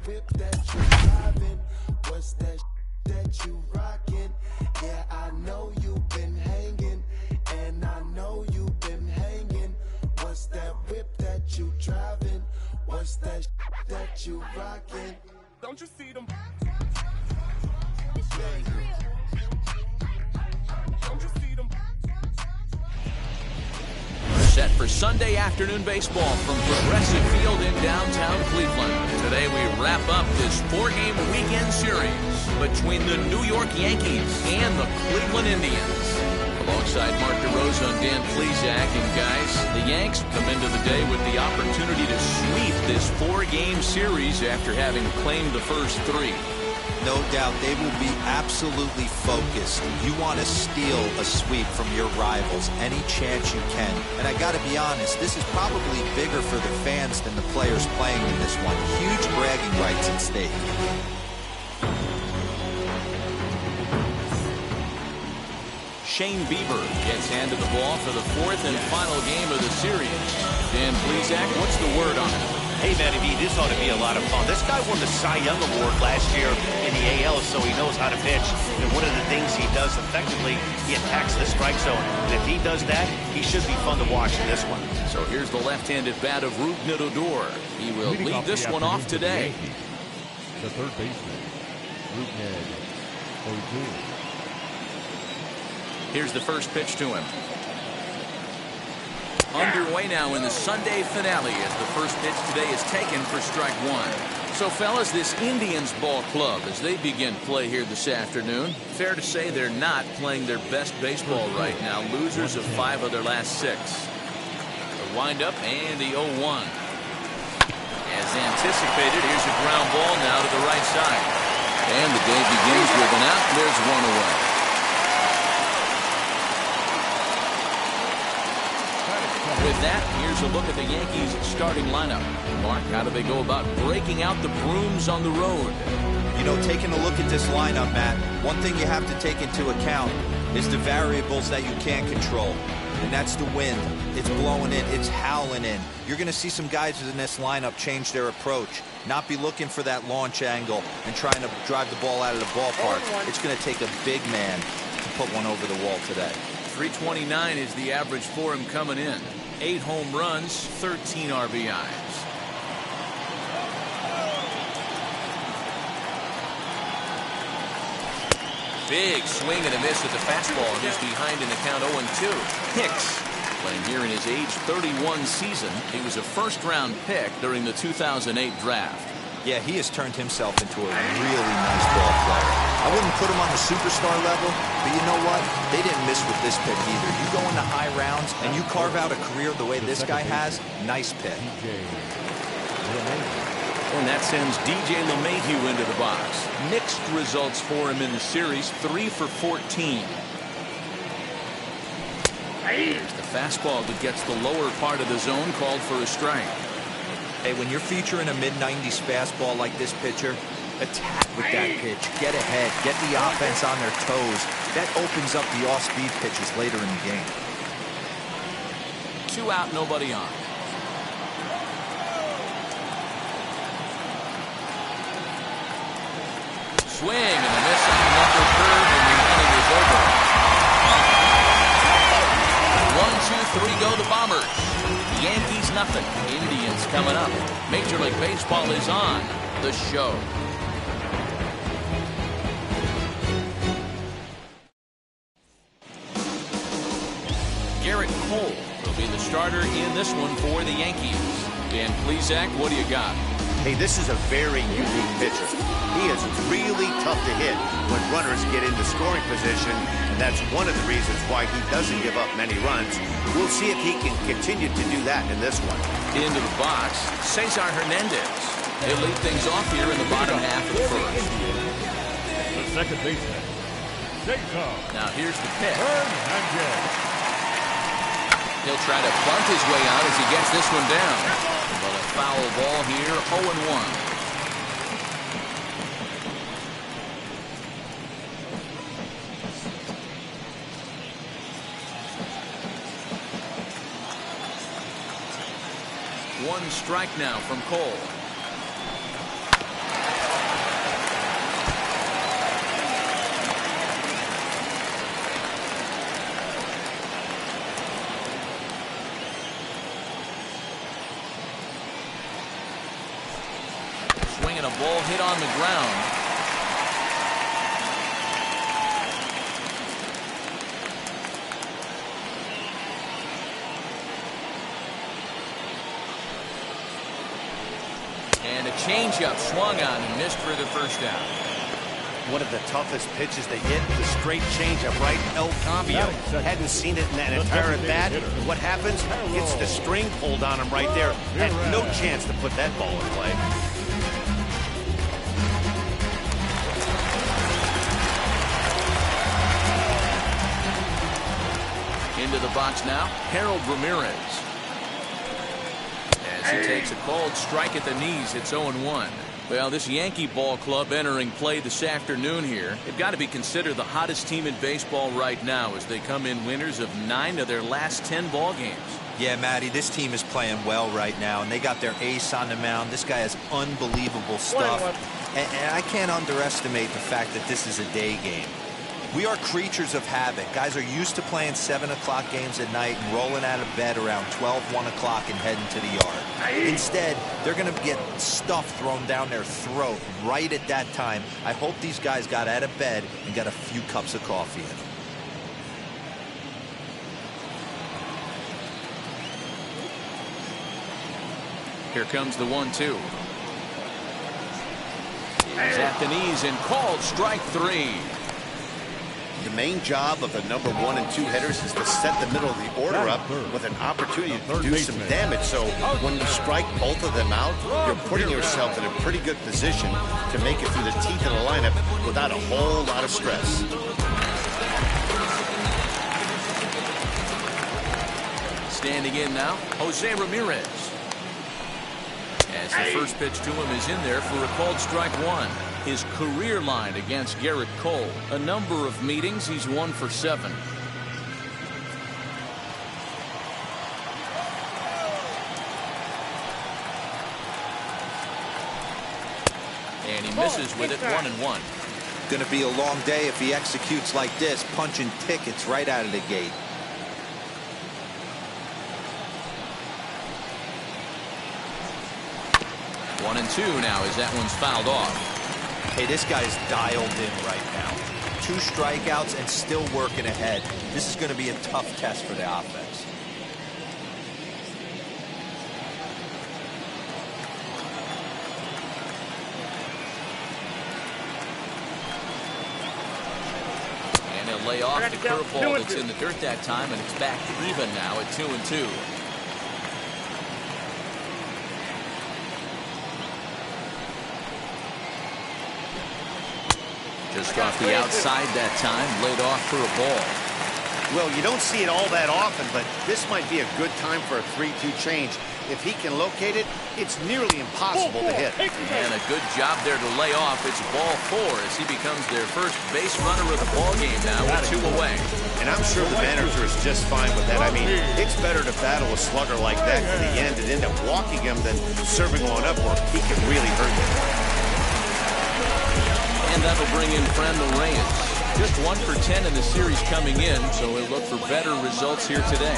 whip that you driving? What's that that you rocking? Yeah, I know you've been hanging, and I know you've been hanging. What's that whip that you driving? What's that that you rocking? Don't you see them? Don't you see them? Set for Sunday afternoon baseball from Progressive Field in downtown Cleveland. Today we wrap up this 4-game weekend series between the New York Yankees and the Cleveland Indians. Alongside Mark DeRosa and Dan Plesac, and guys, the Yanks come into the day with the opportunity to sweep this 4-game series after having claimed the first 3. No doubt they will be absolutely focused. You want to steal a sweep from your rivals any chance you can. And I got to be honest, this is probably bigger for the fans than the players playing in this one. Huge bragging rights at stake. Shane Bieber gets handed the ball for the 4th and final game of the series. Dan Plesac, what's the word on it? Hey, Matty B, this ought to be a lot of fun. This guy won the Cy Young Award last year in the AL, so he knows how to pitch. And one of the things he does effectively, he attacks the strike zone. And if he does that, he should be fun to watch in this one. So here's the left-handed bat of Rougned Odor. He will lead this one off today. The third baseman, Rougned Odor. Here's the first pitch to him. Underway now in the Sunday finale as the first pitch today is taken for strike 1. So, fellas, this Indians ball club, as they begin play here this afternoon, fair to say they're not playing their best baseball right now. Losers of 5 of their last 6. The windup and the 0-1. As anticipated, here's a ground ball now to the right side. And the day begins with an out. There's one away. With that, here's a look at the Yankees starting lineup. Mark, how do they go about breaking out the brooms on the road? You know, taking a look at this lineup, Matt, one thing you have to take into account is the variables that you can't control. And that's the wind. It's blowing in. It's howling in. You're going to see some guys in this lineup change their approach. Not be looking for that launch angle and trying to drive the ball out of the ballpark. It's going to take a big man to put one over the wall today. 329 is the average for him coming in. 8 home runs, 13 RBIs. Big swing and a miss at the fastball. He's behind in the count 0-2. Hicks, playing here in his age 31 season. He was a first-round pick during the 2008 draft. Yeah, he has turned himself into a really nice ball player. I wouldn't put him on the superstar level, but you know what? They didn't miss with this pick either. You go into high rounds and you carve out a career the way this guy has, nice pick. And that sends DJ LeMahieu into the box. Mixed results for him in the series, 3 for 14. Here's the fastball that gets the lower part of the zone, called for a strike. Hey, when you're featuring a mid-90s fastball like this pitcher, attack with that pitch. Get ahead. Get the offense on their toes. That opens up the off-speed pitches later in the game. 2 out, nobody on. Swing and a miss on the upper curve, and the inning is over. 1, 2, 3 go the Bombers. Yankees nothing. Indians coming up. Major League Baseball is on the show. Garrett Cole will be the starter in this one for the Yankees. Dan Plesac, what do you got? Hey, this is a very unique pitcher. He is really tough to hit when runners get into scoring position, and that's one of the reasons why he doesn't give up many runs. We'll see if he can continue to do that in this one. Into the box, Cesar Hernandez. He'll lead things off here in the bottom half of the first. The second baseman, Cesar. Now here's the pitch. Hernandez. He'll try to bunt his way out as he gets this one down. But a foul ball here, 0-1. One strike now from Cole. and a ball hit on the ground. And a changeup swung on and missed for the first down. One of the toughest pitches to hit, the straight changeup, right? El Cambio hadn't seen it in that entire at bat. What happens? Gets the string pulled on him right there. Had no chance to put that ball in play. Into the box now, Harold Ramirez. As he takes a called strike at the knees, it's 0-1. Well, this Yankee ball club entering play this afternoon here, they've got to be considered the hottest team in baseball right now as they come in winners of 9 of their last 10 ball games. Yeah, Matty, this team is playing well right now, and they got their ace on the mound. This guy has unbelievable stuff, and I can't underestimate the fact that this is a day game. We are creatures of habit. Guys are used to playing 7 o'clock games at night and rolling out of bed around 12, 1 o'clock and heading to the yard. Instead, they're going to get stuff thrown down their throat right at that time. I hope these guys got out of bed and got a few cups of coffee in them. Here comes the 1-2. He's at the knees and called strike 3. The main job of the number 1 and 2 hitters is to set the middle of the order up with an opportunity to do some damage. So when you strike both of them out, you're putting yourself in a pretty good position to make it through the teeth of the lineup without a whole lot of stress. Standing in now, Jose Ramirez. As the first pitch to him is in there for a called strike 1. His career line against Garrett Cole. A number of meetings, he's 1 for 7. And he misses with it 1-1. Going to be a long day if he executes like this, punching tickets right out of the gate. One and 2 now as that one's fouled off. Hey, this guy's dialed in right now. 2 strikeouts and still working ahead. This is going to be a tough test for the offense. And he'll lay off the curveball that's in the dirt that time, and it's back to even now at 2-2. Just off the outside that time, laid off for a ball. Well, you don't see it all that often, but this might be a good time for a 3-2 change. If he can locate it, it's nearly impossible to hit. And a good job there to lay off. It's ball 4 as he becomes their first base runner of the ball game now with 2 away. And I'm sure the manager is just fine with that. I mean, it's better to battle a slugger like that to the end and end up walking him than serving one up where he can really hurt you. And that'll bring in Franmil Reyes. Just 1 for 10 in the series coming in, so he'll look for better results here today.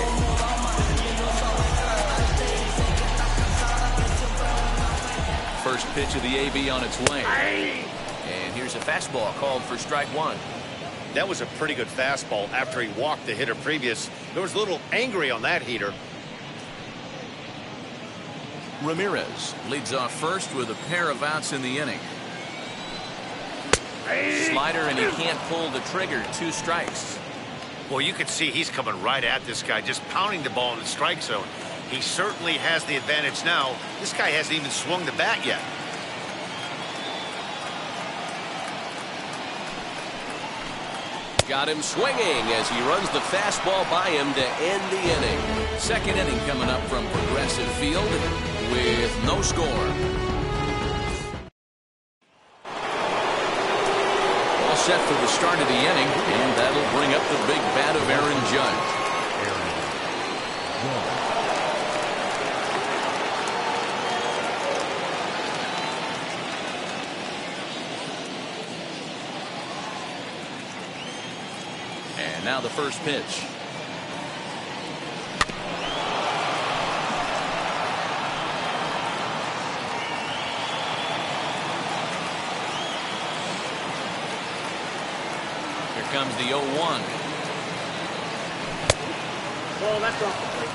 First pitch of the AB on its way. And here's a fastball called for strike 1. That was a pretty good fastball after he walked the hitter previous. There was a little angry on that heater. Ramirez leads off first with a pair of outs in the inning. Slider, and he can't pull the trigger. 2 strikes. Well, you can see he's coming right at this guy, just pounding the ball in the strike zone. He certainly has the advantage now. This guy hasn't even swung the bat yet. Got him swinging as he runs the fastball by him to end the inning. Second inning coming up from Progressive Field with no score. Set for the start of the inning, and that'll bring up the big bat of Aaron Judge. And now the first pitch. Here comes the 0-1. Well, that's off the plate.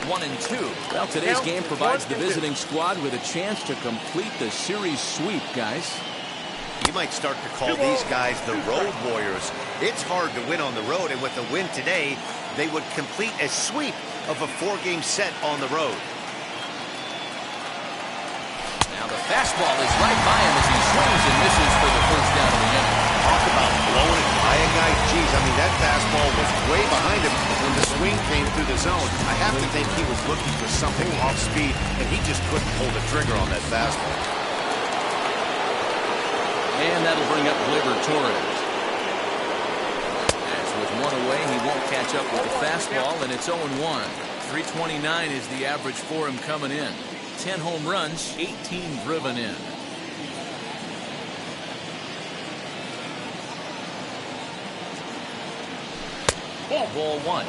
One and two. Well, today's game provides the visiting squad with a chance to complete the series sweep, guys. You might start to call these guys the road warriors. It's hard to win on the road, and with the win today, they would complete a sweep of a 4-game set on the road. Now the fastball is right by him as he swings and misses for the first down of the inning. Talk about blowing it by a guy. Geez, I mean, that fastball was way behind him when the swing came through the zone. I have to think he was looking for something off speed, and he just couldn't pull the trigger on that fastball. And that'll bring up Gleyber Torres. As with one away, he won't catch up with the fastball, and it's 0-1. 329 is the average for him coming in. 10 home runs, 18 driven in. Ball one.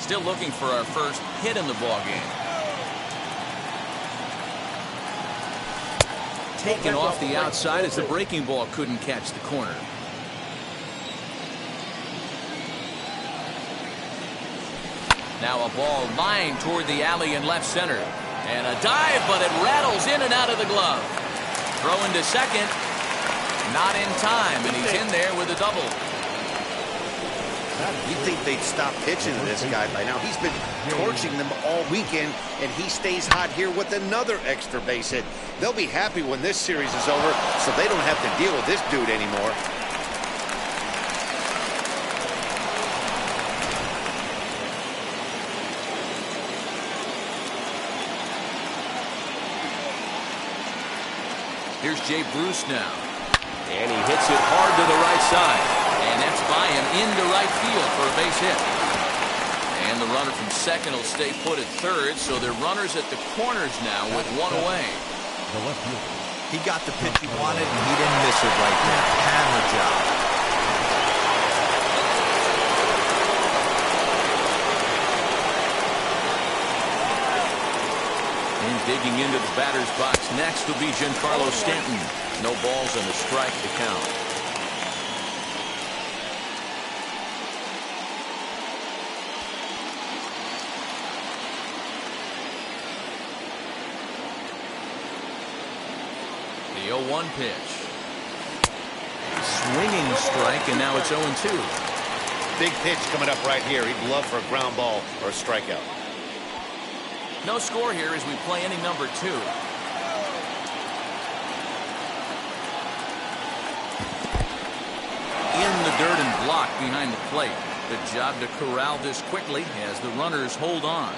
Still looking for our first hit in the ball game. Taken off the outside as the breaking ball couldn't catch the corner. Now a ball lined toward the alley in left center. And a dive, but it rattles in and out of the glove. Throwing to second. Not in time, and he's in there with a double. You'd think they'd stop pitching to this guy by now. He's been torching them all weekend, and he stays hot here with another extra base hit. They'll be happy when this series is over, so they don't have to deal with this dude anymore. Here's Jay Bruce now. And he hits it hard to the right side. And that's by him into right field for a base hit. And the runner from second will stay put at third, so they're runners at the corners now with one away. The left fielder. He got the pitch he wanted, and he didn't miss it right there. Hammer job. And digging into the batter's box next will be Giancarlo Stanton. No balls and a strike to count. The 0-1 pitch. A swinging strike, and now it's 0-2. Big pitch coming up right here. He'd love for a ground ball or a strikeout. No score here as we play inning number 2. In the dirt and blocked behind the plate. Good job to corral this quickly as the runners hold on.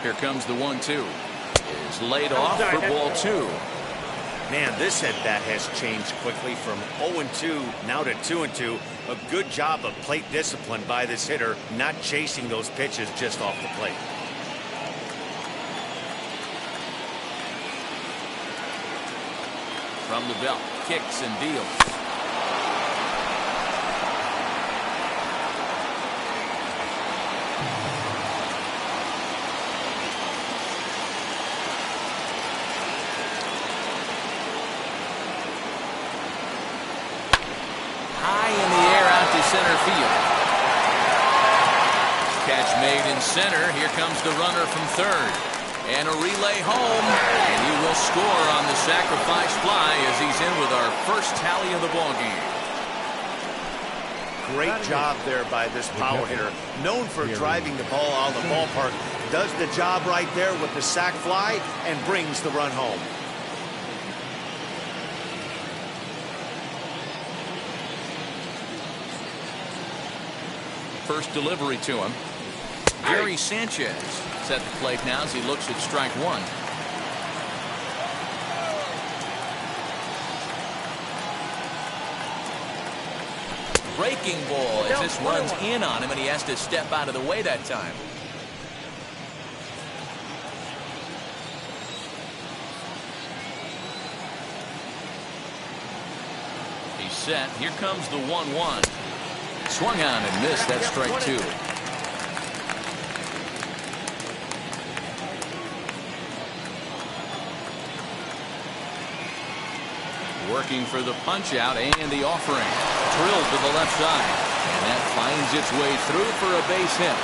Here comes the 1-2. Is laid off for ball 2. Man, this at-bat has changed quickly from 0-2 now to 2-2. A good job of plate discipline by this hitter, not chasing those pitches just off the plate. From the belt, kicks and deals. Center field. Catch made in center. Here comes the runner from third. And a relay home. And he will score on the sacrifice fly as he's in with our first tally of the ball game. Great job there by this power hitter. Known for driving the ball out of the ballpark. Does the job right there with the sac fly and brings the run home. First delivery to him. Gary Sanchez is at the plate now as he looks at strike 1. breaking ball as this runs in on him, and he has to step out of the way that time. He's set. Here comes the 1-1. Swung on and missed. That's strike 2. Working for the punch out and the offering. Drilled to the left side. And that finds its way through for a base hit.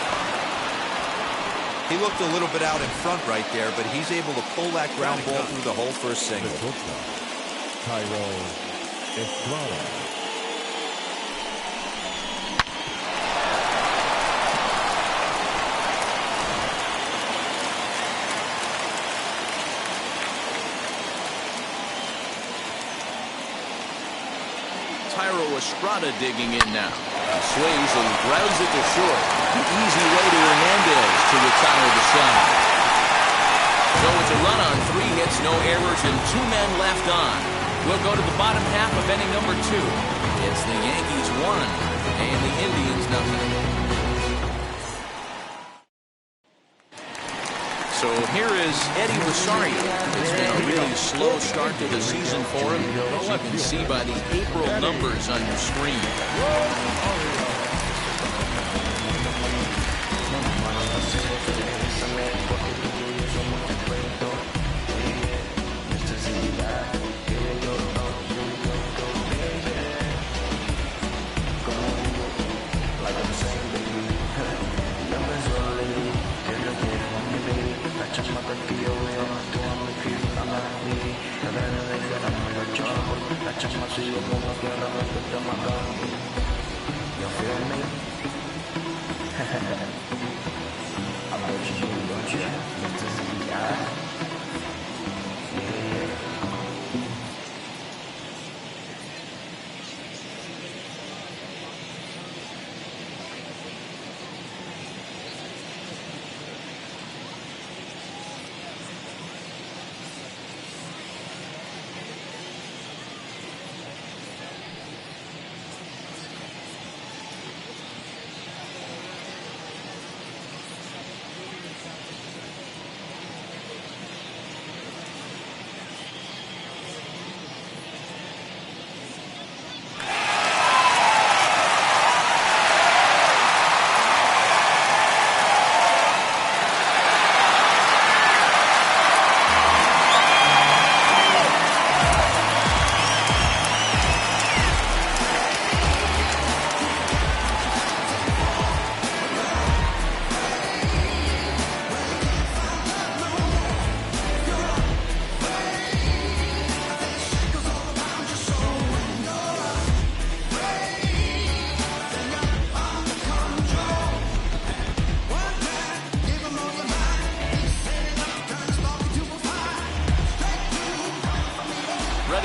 He looked a little bit out in front right there, but he's able to pull that ground ball through the hole for a single. Thairo Estrada. Thairo Estrada digging in now. He swings and grounds it to short. An easy way to Hernandez to retire the side. So it's a run on 3 hits, no errors, and 2 men left on. We'll go to the bottom half of inning number 2. It's the Yankees 1 and the Indians 0. So here is Eddie Rosario. It's been a really slow start to the season for him, as you can see by the April numbers on your screen.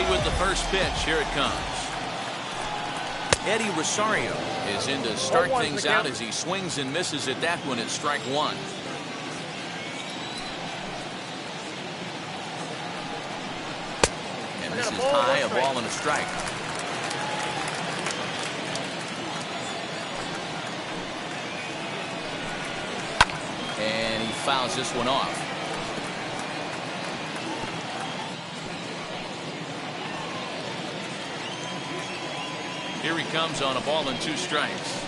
With the first pitch, here it comes. Eddie Rosario is in to start things out as he swings and misses at that one at strike 1. And this is high, a ball and a strike. And he fouls this one off. Here he comes on a ball and 2 strikes.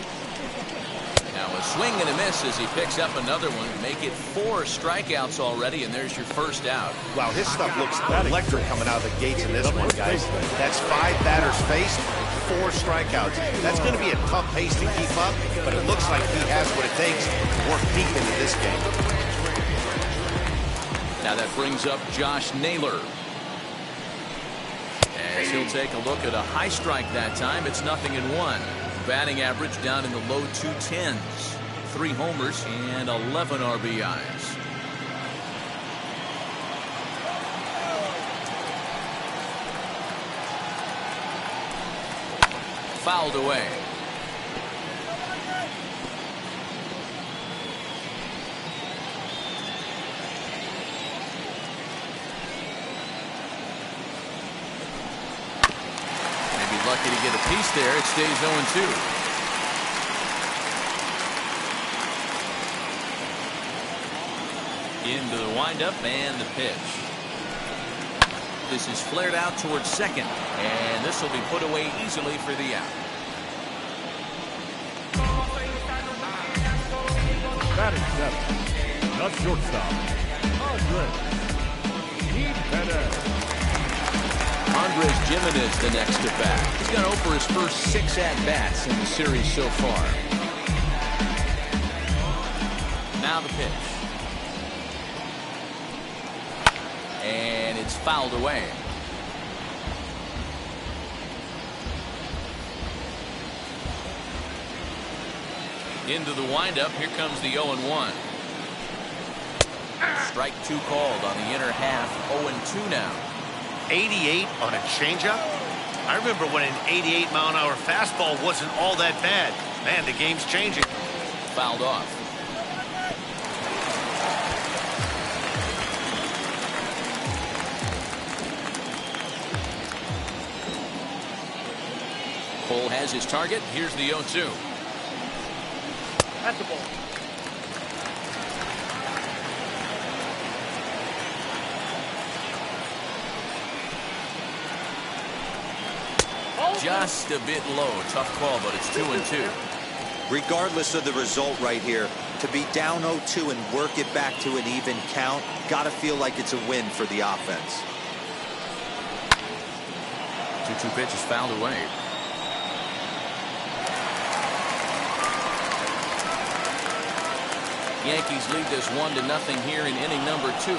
Now a swing and a miss as he picks up another one. Make it 4 strikeouts already, and there's your first out. Wow, his stuff looks electric coming out of the gates in this one, guys. That's 5 batters faced, 4 strikeouts. That's going to be a tough pace to keep up, but it looks like he has what it takes to work deep into this game. Now that brings up Josh Naylor. As he'll take a look at a high strike that time. It's 0-1. Batting average down in the low 210s. 3 homers and 11 RBIs. Fouled away. lucky to get a piece there. It stays 0-2. Into the windup and the pitch. This is flared out towards second, and this will be put away easily for the out. Batting seventh, the shortstop, Andres Gimenez. Andres Gimenez the next at bat. He's gone over his first 6 at-bats in the series so far. Now the pitch. And it's fouled away. Into the windup. Here comes the 0-1. Strike 2 called on the inner half. 0-2 now. 88 on a changeup? I remember when an 88-mile-an-hour fastball wasn't all that bad. Man, the game's changing. Fouled off. Cole has his target. Here's the 0-2. That's the ball. Just a bit low. Tough call, but it's 2-2. Regardless of the result right here, to be down 0-2 and work it back to an even count, gotta feel like it's a win for the offense. 2-2 pitch is fouled away. Yankees lead this 1-0 here in inning number 2.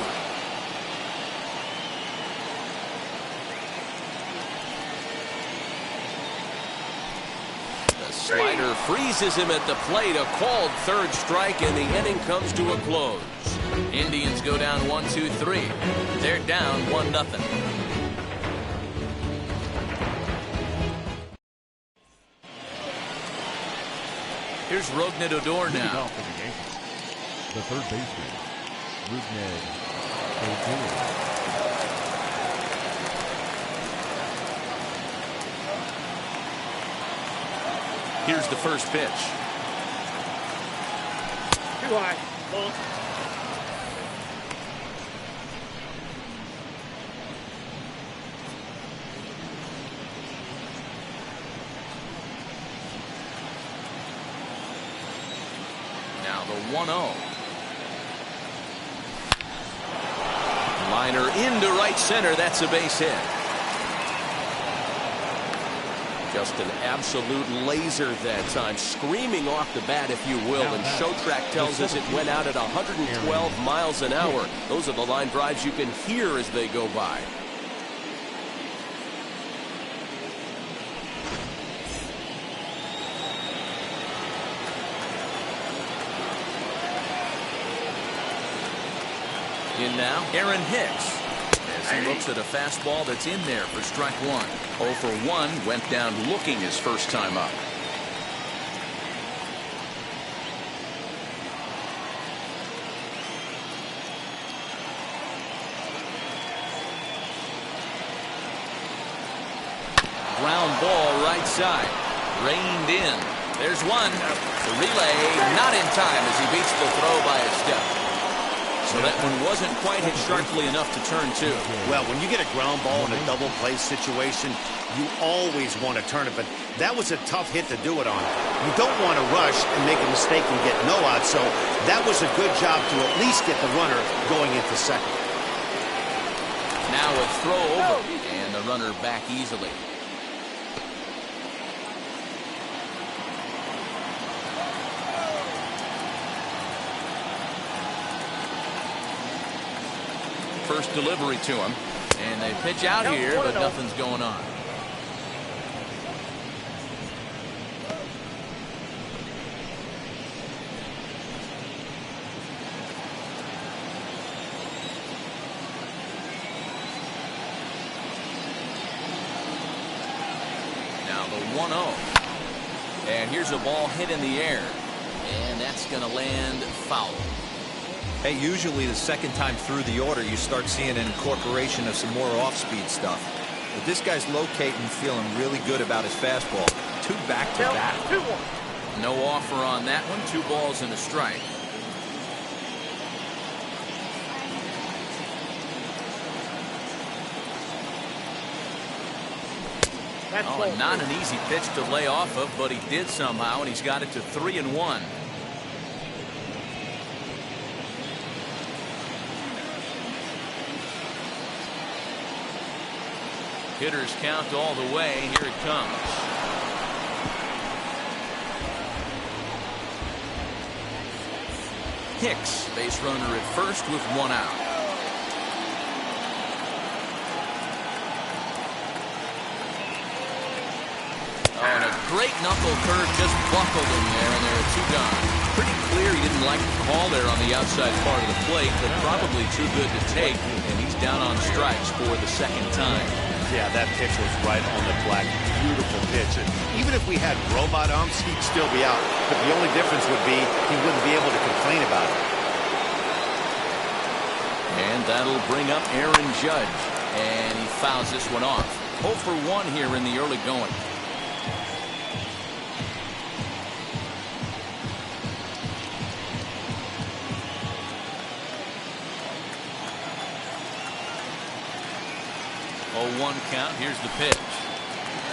The slider freezes him at the plate. A called third strike, and the inning comes to a close. Indians go down 1-2-3. They're down 1-0. Here's Rougned Odor now. The third baseman, Rougned Odor. Here's the first pitch. Too high. Ball. Now the 1-0. Liner into right center. That's a base hit. Just an absolute laser that time, screaming off the bat, if you will. And Showtrack tells us it went out at 112 miles an hour. Those are the line drives you can hear as they go by. In now, Aaron Hicks. As he looks at a fastball that's in there for strike 1. 0 for 1, went down looking his first time up. Ground ball right side. Reined in. There's one. The relay not in time as he beats the throw by a step. So that one wasn't quite hit sharply enough to turn 2. Well, when you get a ground ball in a double play situation, you always want to turn it, but that was a tough hit to do it on. You don't want to rush and make a mistake and get no out, so that was a good job to at least get the runner going into second. Now a throw over, and the runner back easily. First delivery to him, and they pitch out here, but nothing's going on. Now the 1-0, and here's a ball hit in the air, and that's going to land foul. Hey, usually the second time through the order, you start seeing an incorporation of some more off-speed stuff. But this guy's locating, feeling really good about his fastball. 2 back-to-back. 2-1. No offer on that one. 2 balls and a strike. Oh, not an easy pitch to lay off of, but he did somehow, and he's got it to 3-1. Hitters count all the way. Here it comes. Hicks, base runner at first with 1 out. Oh, and a great knuckle curve just buckled him there, and there are 2 gone. Pretty clear he didn't like the call there on the outside part of the plate, but probably too good to take, and he's down on strikes for the 2nd time. Yeah, that pitch was right on the black. Beautiful pitch. And even if we had robot umps, he'd still be out. But the only difference would be he wouldn't be able to complain about it. And that'll bring up Aaron Judge. And he fouls this one off. 0 for 1 here in the early going. One count. Here's the pitch.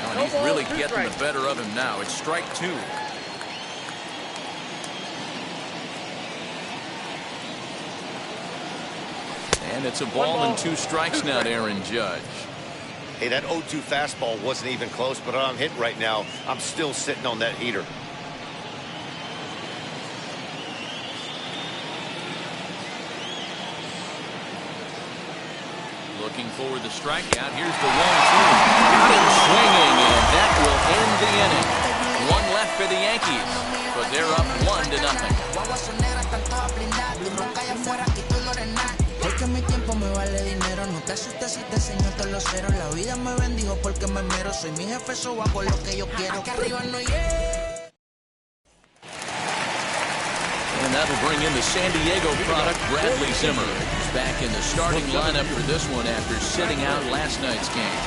And he's really getting the better of him now. It's strike 2. And it's a ball and 2 strikes now to Aaron Judge. Hey, that 0-2 fastball wasn't even close, but I'm hitting right now. I'm still sitting on that heater. Looking for the strikeout. Here's the 1-2. Got him swinging, and that will end the inning. 1 left for the Yankees, but they're up 1-0. And that'll bring in the San Diego product, Bradley Zimmer. He's back in the starting lineup for this one after sitting out last night's game.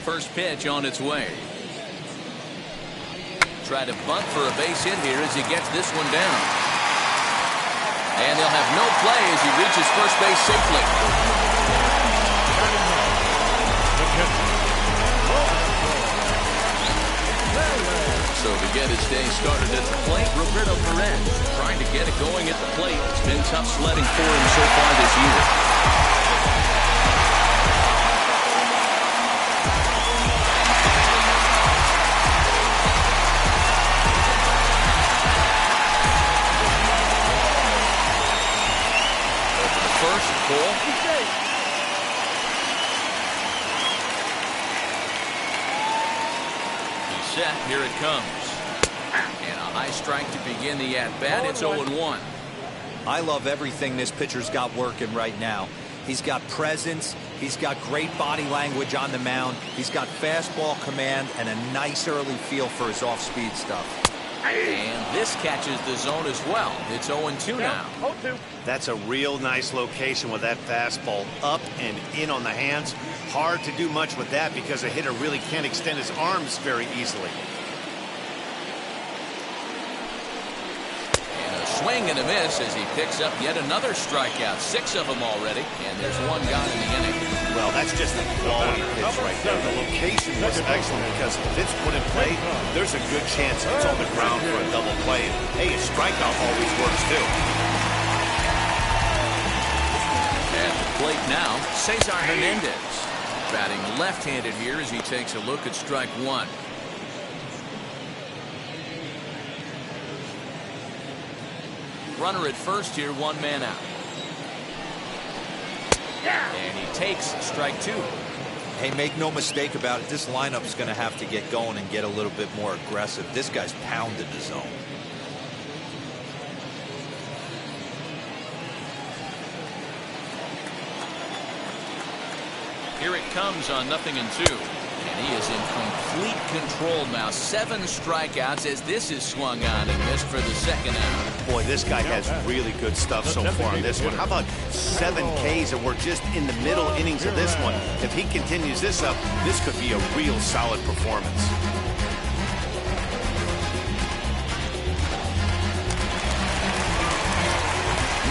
First pitch on its way. Try to bunt for a base hit here as he gets this one down. And they'll have no play as he reaches first base safely. So to get his day started at the plate, Roberto Perez trying to get it going at the plate. It's been tough sledding for him so far this year. Ball. He's set. Here it comes. And a high strike to begin the at-bat. It's 0-1. I love everything this pitcher's got working right now. He's got presence. He's got great body language on the mound. He's got fastball command and a nice early feel for his off-speed stuff. And this catches the zone as well. It's 0-2 now. 0-2. That's a real nice location with that fastball up and in on the hands. Hard to do much with that because a hitter really can't extend his arms very easily. And a swing and a miss as he picks up yet another strikeout. 6 of them already. And there's 1 gone in the inning. Well, that's just a quality pitch right there. The location was excellent because if it's put in play, there's a good chance it's on the ground for a double play. And, hey, a strikeout always works too. At the plate now, Cesar Hernandez. Batting left-handed here as he takes a look at strike 1. Runner at first here, 1 man out. And he takes strike 2. Hey, make no mistake about it. This lineup's going to have to get going and get a little bit more aggressive. This guy's pounded the zone. Here it comes on 0-2. And he is in complete control now. 7 strikeouts as this is swung on and missed for the second out. Boy, this guy has really good stuff so far on this one. How about 7 Ks, and we're just in the middle innings of this one. If he continues this up, this could be a real solid performance.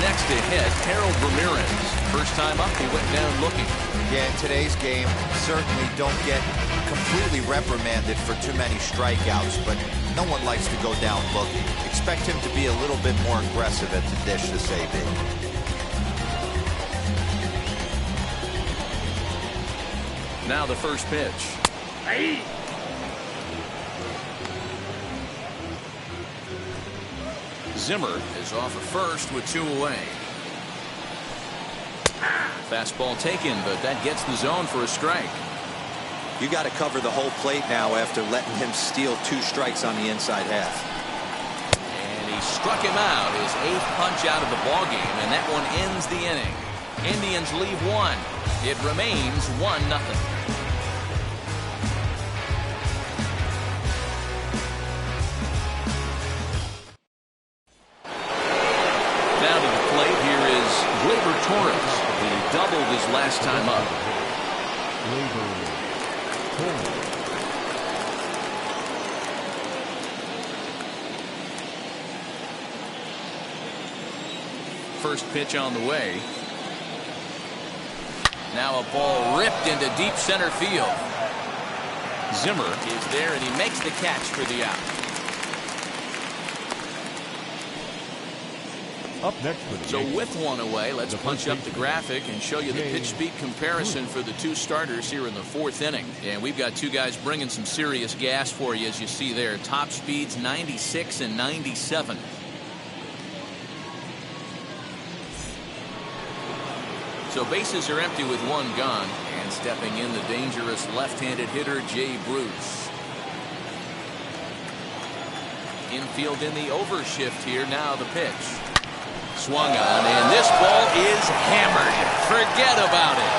Next to hit, Harold Ramirez. First time up, he went down looking. Yeah, in today's game, certainly don't get completely reprimanded for too many strikeouts, but no one likes to go down looking. Expect him to be a little bit more aggressive at the dish this AB. Now the first pitch. Hey. Zimmer is off at first with 2 away. Fastball taken, but that gets the zone for a strike. You got to cover the whole plate now after letting him steal 2 strikes on the inside half. And he struck him out, his 8th punch out of the ballgame, and that one ends the inning. Indians leave 1. It remains 1-0. Torres. He doubled his last time up. First pitch on the way. Now a ball ripped into deep center field. Zimmer is there and he makes the catch for the out. Up next for the So Yankees, with 1 away, let's punch up the graphic and show you the pitch speed comparison for the 2 starters here in the 4th inning. And we've got 2 guys bringing some serious gas for you, as you see there. Top speeds 96 and 97. So bases are empty with 1 gone, and stepping in the dangerous left-handed hitter Jay Bruce. Infield in the overshift here. Now the pitch. Swung on, and this ball is hammered. Forget about it.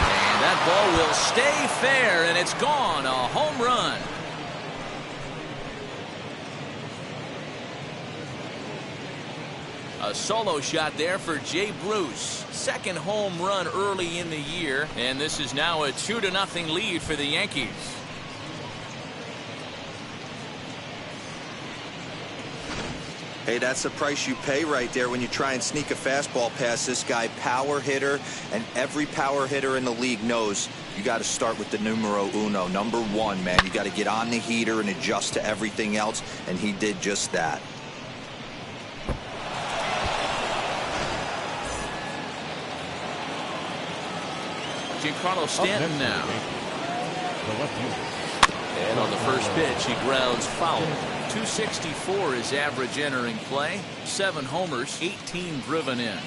And that ball will stay fair, and it's gone. A home run. A solo shot there for Jay Bruce. 2nd home run early in the year, and this is now a 2-0 lead for the Yankees. Hey, that's the price you pay right there when you try and sneak a fastball past this guy. Power hitter, and every power hitter in the league knows you got to start with the numero uno, number 1, man. You got to get on the heater and adjust to everything else, and he did just that. Giancarlo Stanton now. the left fielder. And on the first pitch, he grounds foul. 264 is average entering play. 7 homers, 18 driven in.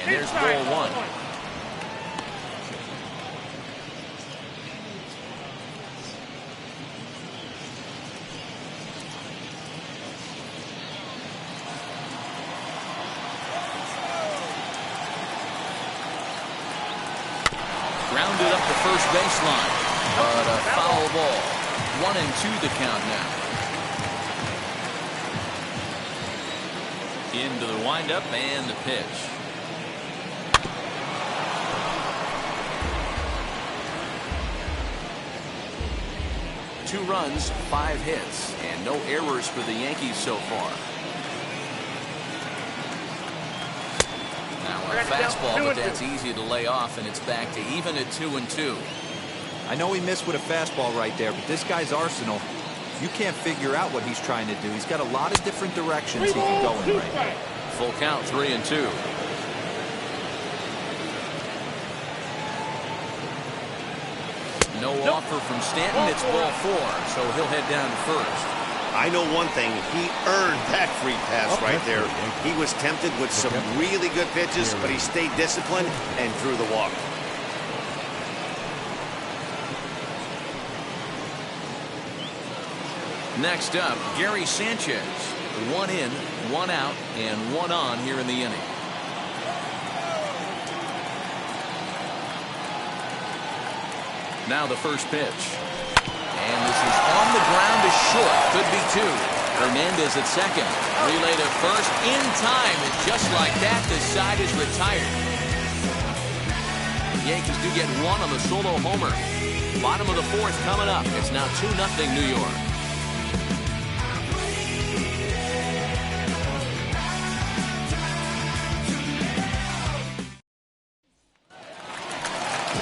And there's ball 1. Grounded up the first baseline, but a foul ball. 1-2 the count now. Into the windup and the pitch. Two runs, 5 hits, and no errors for the Yankees so far. A fastball, but that's easy to lay off, and it's back to even at 2-2. I know he missed with a fastball right there, but this guy's arsenal, you can't figure out what he's trying to do. He's got a lot of different directions he can go in right now. Full count, 3-2. No offer from Stanton. It's ball 4, so he'll head down to first. I know one thing, he earned that free pass right there. He was tempted with some really good pitches, but he stayed disciplined and drew the walk. Next up, Gary Sanchez. 1 in, 1 out, and 1 on here in the inning. Now the first pitch. And this is on the ground to short. Could be 2. Hernandez at second. Relay to first in time. And just like that, the side is retired. The Yankees do get 1 on the solo homer. Bottom of the 4th coming up. It's now 2-0 New York.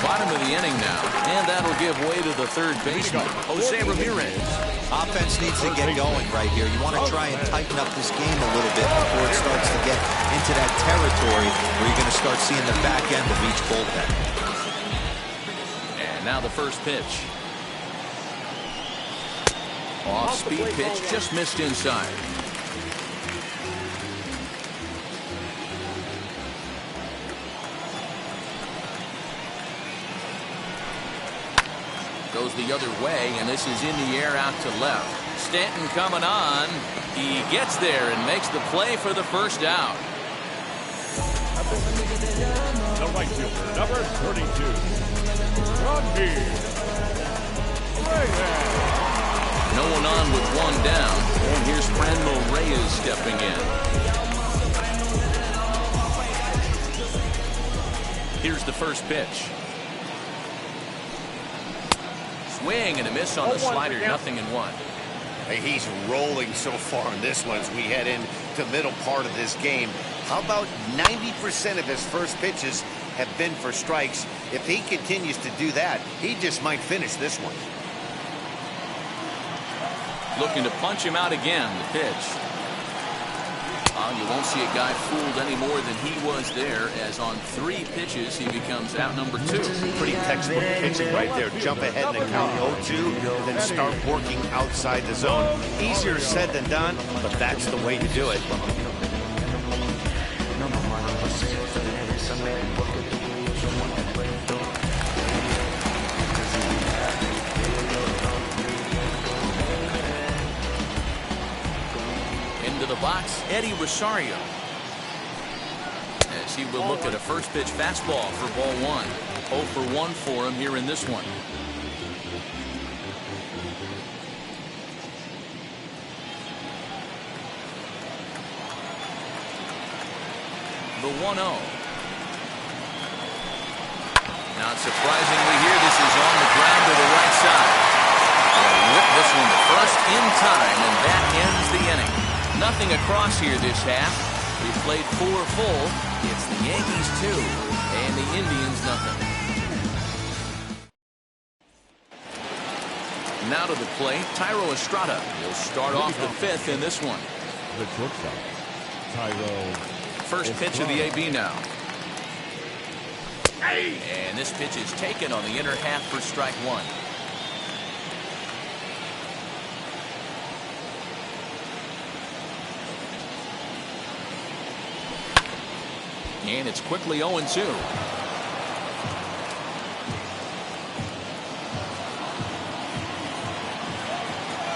Bottom of the inning now, and that'll give way to the third baseman, Jose Ramirez. Offense needs to get going right here. You want to try and tighten up this game a little bit before it starts to get into that territory where you're going to start seeing the back end of each bullpen. And now the first pitch. Off-speed pitch, just missed inside. Goes the other way, and this is in the air out to left. Stanton coming on. He gets there and makes the play for the first out. The right fielder, number 32, Rodney Reyes. No one on with 1 down, and here's Franmil Reyes stepping in. Here's the first pitch. Swing and a miss on the slider, 0-1. Hey, he's rolling so far in this one as we head into the middle part of this game. How about 90% of his first pitches have been for strikes? If he continues to do that, he just might finish this one. Looking to punch him out again, the pitch. You won't see a guy fooled any more than he was there, as on 3 pitches he becomes out number 2. Pretty textbook pitching right there. Jump ahead and count 0-2, and then start working outside the zone. Easier said than done, but that's the way to do it. Into the box, Eddie Rosario. As he will look at a first pitch fastball for ball 1. 0 for 1 for him here in this one. The 1-0. Not surprisingly here, this is on the ground to the right side. They'll whip this one to first in time, and that ends the inning. Nothing across here this half. We've played 4 full. It's the Yankees 2 and the Indians nothing. Now to the plate, Thairo Estrada will start off the 5th in this one. The shortstop, Thairo. First pitch of the AB now. And this pitch is taken on the inner half for strike 1. And it's quickly 0-2.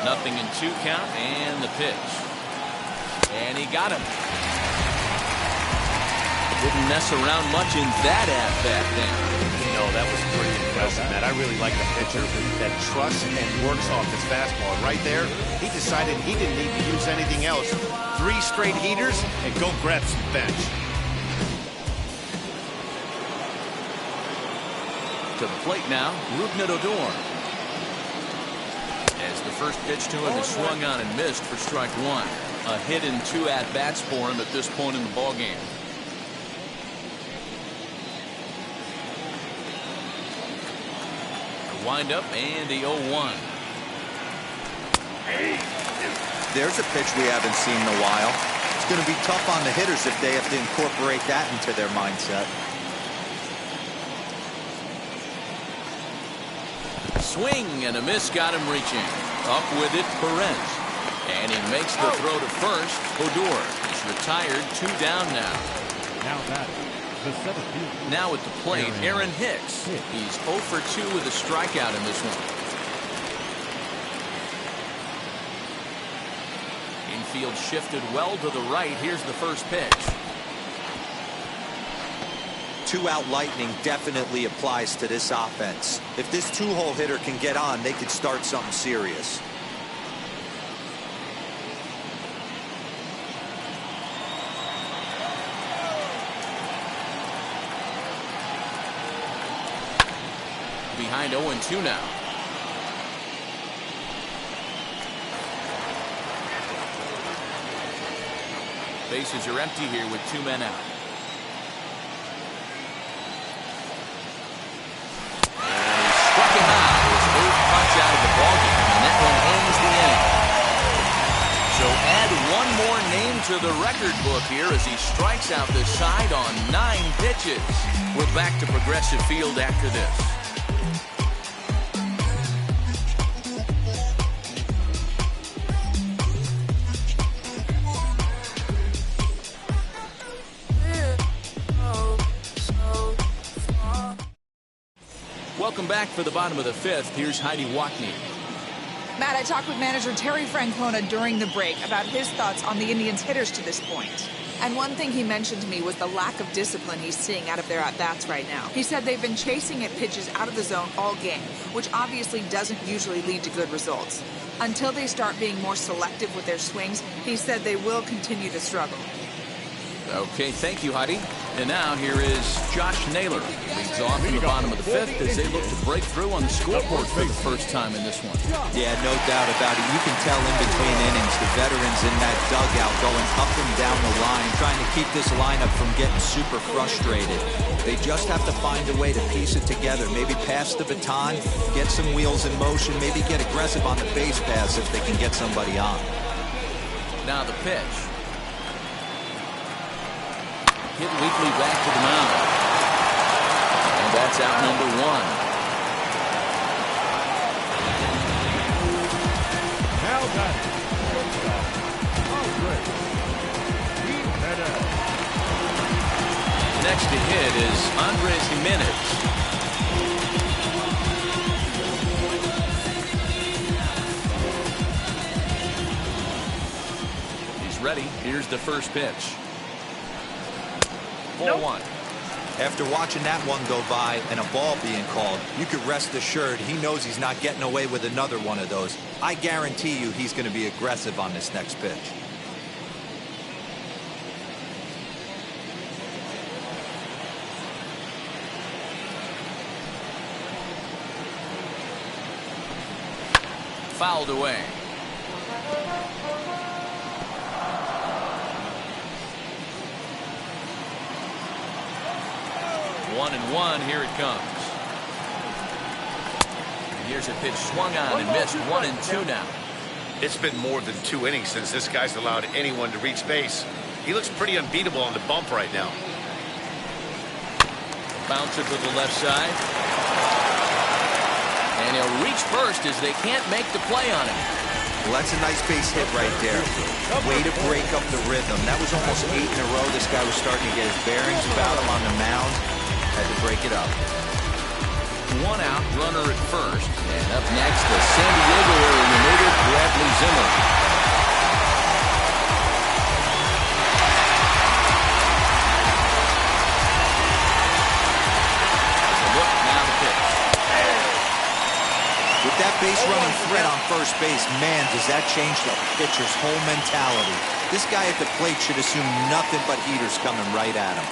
Nothing in 2 count, and the pitch. And he got him. Didn't mess around much in that at-bat then. No, that was pretty impressive, Matt. I really like the pitcher that trusts and works off his fastball. Right there, he decided he didn't need to use anything else. 3 straight heaters and go grab some bench. To the plate now, Rougned Odor. As the first pitch to him is swung on and missed for strike 1. A hit in 2 at-bats for him at this point in the ballgame. The windup and the 0-1. There's a pitch we haven't seen in a while. It's going to be tough on the hitters if they have to incorporate that into their mindset. Swing and a miss got him reaching. Up with it, Perez. And he makes the throw to first. Odor is retired, 2 down now. Now that the 7th fielder. Now at the plate, Aaron Hicks. He's 0 for 2 with a strikeout in this one. field shifted well to the right. Here's the first pitch. Two-out lightning definitely applies to this offense. If this two-hole hitter can get on, they could start something serious. Behind 0-2 now. Bases are empty here with 2 men out. And he struck him out. His 8th punch out of the ballgame, and that one ends the inning. So add one more name to the record book here as he strikes out the side on 9 pitches. We're back to Progressive Field after this. Welcome back for the bottom of the 5th. Here's Heidi Watney. Matt, I talked with manager Terry Francona during the break about his thoughts on the Indians' hitters to this point. And one thing he mentioned to me was the lack of discipline he's seeing out of their at-bats right now. He said they've been chasing at pitches out of the zone all game, which obviously doesn't usually lead to good results. Until they start being more selective with their swings, he said they will continue to struggle. Okay, thank you, Heidi. And now here is Josh Naylor. Leads off in the bottom of the 5th as they look to break through on the scoreboard for the first time in this one. Yeah, no doubt about it. You can tell in between innings the veterans in that dugout going up and down the line, trying to keep this lineup from getting super frustrated. They just have to find a way to piece it together. Maybe pass the baton, get some wheels in motion, maybe get aggressive on the base pass if they can get somebody on. Now the pitch. Hit weakly back to the mound. And that's out number 1. Now batting. Next to hit is Andres Jimenez. He's ready. Here's the first pitch. Ball 1. After watching that one go by and a ball being called, you could rest assured he knows he's not getting away with another one of those. I guarantee you he's going to be aggressive on this next pitch. Fouled away. One and one, here it comes. And here's a pitch swung on and missed. 1-2 now. It's been more than 2 innings since this guy's allowed anyone to reach base. He looks pretty unbeatable on the bump right now. Bouncer to the left side. And he'll reach first as they can't make the play on him. Well, that's a nice base hit right there. Way to break up the rhythm. That was almost 8 in a row. This guy was starting to get his bearings about him on the mound. Had to break it up. 1 out, runner at first. And up next, the San Diego area native, Bradley Zimmer. So look, now the pitch. With that base running threat on first base, man, does that change the pitcher's whole mentality. This guy at the plate should assume nothing but heaters coming right at him.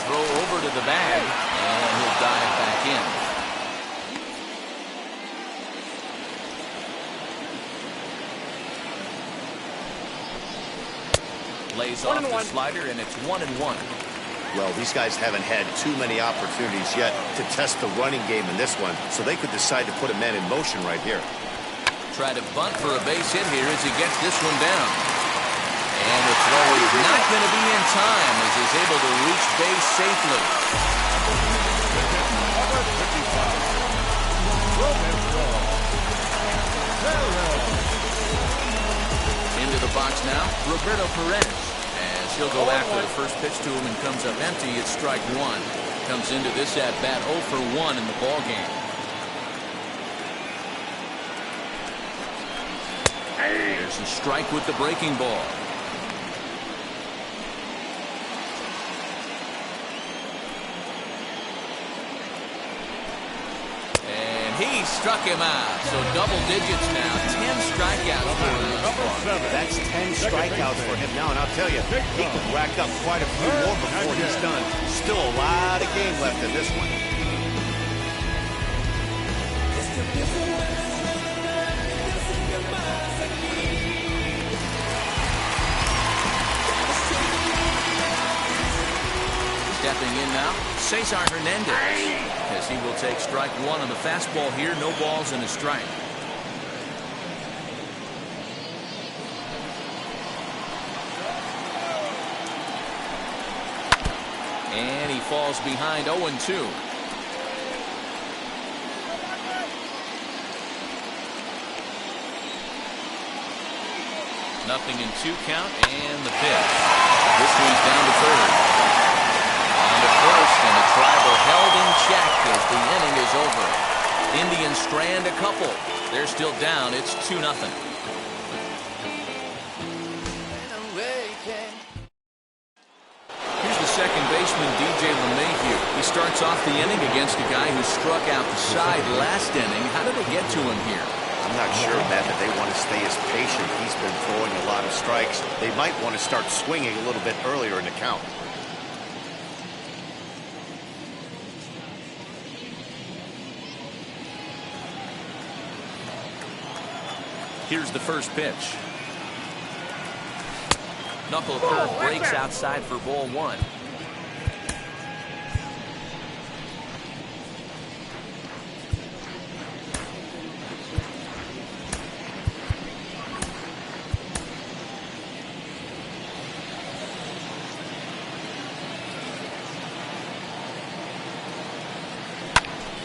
Throw over to the bag, and he'll dive back in. Lays off the slider, and it's 1-1. Well, these guys haven't had too many opportunities yet to test the running game in this one, so they could decide to put a man in motion right here. Try to bunt for a base hit here as he gets this one down. And the throw is not going to be in time as he's able to reach base safely. Into the box now, Roberto Perez. As he'll go after the first pitch to him and comes up empty, it's strike 1. Comes into this at-bat 0 for 1 in the ballgame. Here's a strike with the breaking ball. And he struck him out. So double digits now. 10 strikeouts for him. That's 10 strikeouts for him now, and I'll tell you, he could rack up quite a few more before he's done. Still a lot of game left in this one. Stepping in now, Cesar Hernandez, as he will take strike one on the fastball here. No balls and a strike. And he falls behind 0-2. Nothing in 2 count, and the pitch. This one's down to third. On to first, and the Tribal held in check as the inning is over. Indians strand a couple. They're still down. It's 2-0. Here's the second baseman, DJ LeMahieu. He starts off the inning against a guy who struck out the side last inning. How did they get to him here? I'm not sure, Matt, that they want to stay as patient. He's been throwing a lot of strikes. They might want to start swinging a little bit earlier in the count. Here's the first pitch. Knuckle curve breaks outside for ball one.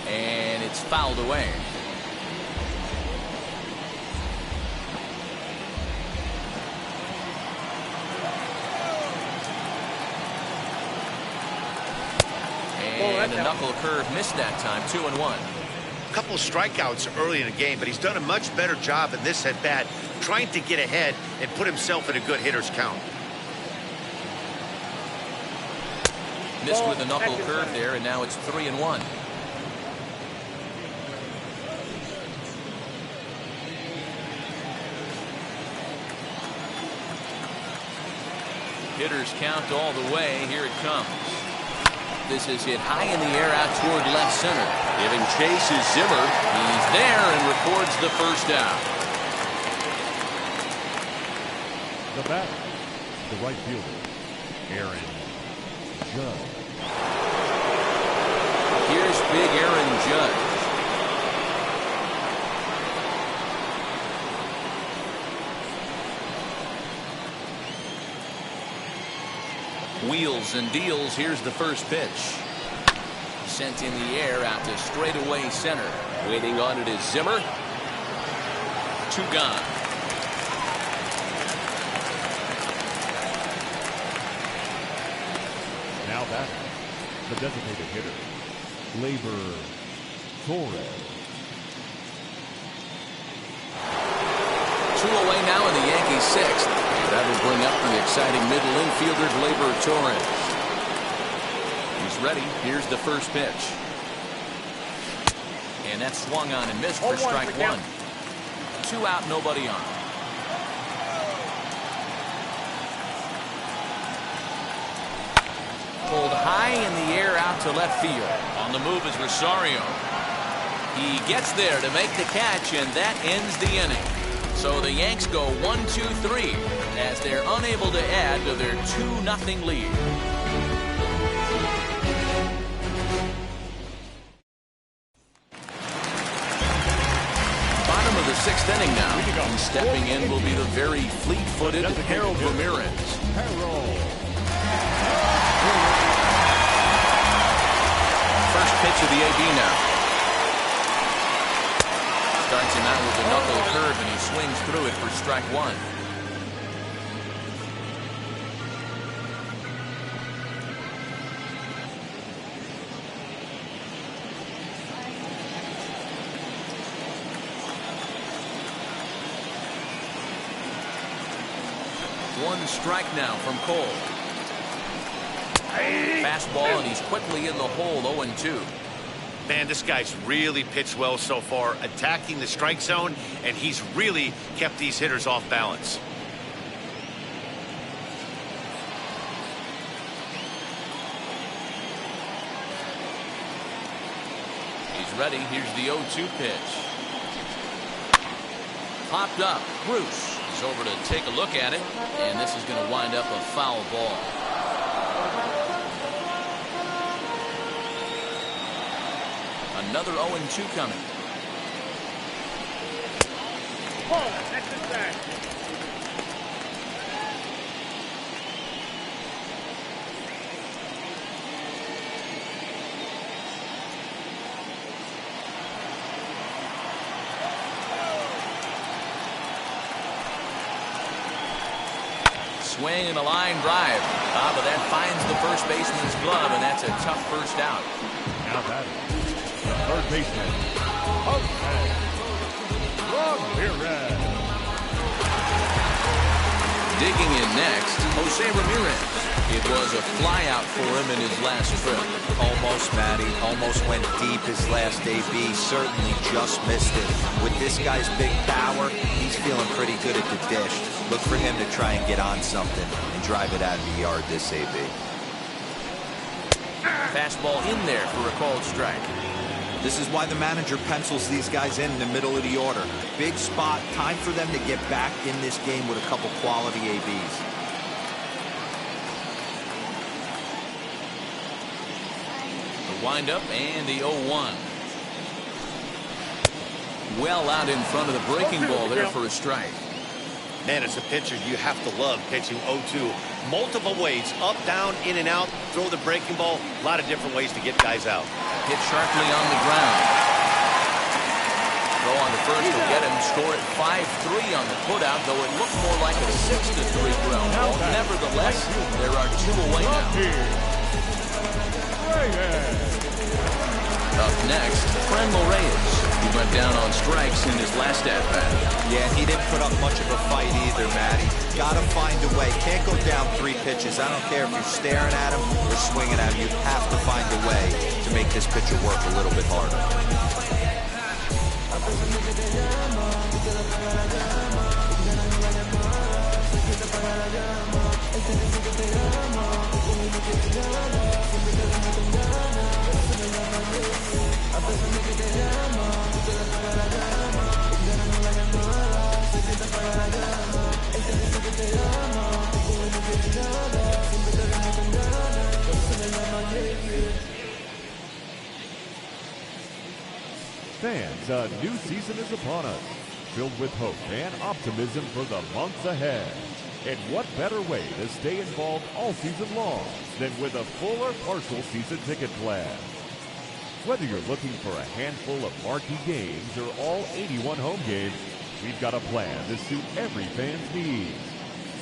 And it's fouled away. And a knuckle curve missed that time. 2-1. A couple of strikeouts early in the game, but he's done a much better job in this at bat, trying to get ahead and put himself in a good hitter's count. Missed with a knuckle curve there, and now it's 3-1. Hitters count all the way. Here it comes. This is hit high in the air out toward left center. Giving chase is Zimmer. He's there and records the first out. The batter, the right fielder, Aaron Judge. Here's big Aaron Judge. Wheels and deals. Here's the first pitch. Sent in the air out to straightaway center. Waiting on it is Zimmer. 2 gone. Now batting, the designated hitter, Gleyber Torres. 2 away now in the Yankees' 6th. That'll bring up the exciting middle infielder, Gleyber Torres. He's ready. Here's the first pitch. And that's swung on and missed for strike one. 2 out, nobody on. Pulled high in the air out to left field. On the move is Rosario. He gets there to make the catch, and that ends the inning. So the Yanks go 1-2-3 as they're unable to add to their 2-0 lead. Bottom of the 6th inning now. And stepping in will be the very fleet-footed Harold Ramirez. First pitch of the AB now. Starts him out with a knuckle curve, and he swings through it for strike one. One strike now from Cole. Fastball, and he's quickly in the hole, 0-2. Man, this guy's really pitched well so far, attacking the strike zone, and he's really kept these hitters off balance. He's ready. Here's the 0-2 pitch. Popped up. Bruce is over to take a look at it, and this is going to wind up a foul ball. Another 0-2 coming. Ball, that's inside. Swing and a line drive. But that finds the first baseman's glove, and that's a tough first out. Now that is the third baseman, Jose Ramirez. Digging in next, Jose Ramirez. It was a flyout for him in his last trip. Almost, Matty. Almost went deep his last AB. Certainly just missed it. With this guy's big power, he's feeling pretty good at the dish. Look for him to try and get on something and drive it out of the yard this AB. Fastball in there for a called strike. This is why the manager pencils these guys in the middle of the order. Big spot. Time for them to get back in this game with a couple quality ABs. The windup and the 0-1. Well out in front of the breaking ball there for a strike. Man, as a pitcher, you have to love pitching 0-2. Multiple ways, up, down, in and out, throw the breaking ball. A lot of different ways to get guys out. Hit sharply on the ground. Throw on the first will get him. Score at 5-3 on the putout, though it looked more like a 6-3 ground ball. Nevertheless, there are two away now. Up next, Franmil Reyes. He went down on strikes in his last at-bat. Yeah, he didn't put up much of a fight either, Matty. Gotta find a way. Can't go down 3 pitches. I don't care if you're staring at him or swinging at him. You have to find a way to make this pitcher work a little bit harder. Fans, a new season is upon us, filled with hope and optimism for the months ahead. And what better way to stay involved all season long than with a full or partial season ticket plan? Whether you're looking for a handful of marquee games or all 81 home games, we've got a plan to suit every fan's needs.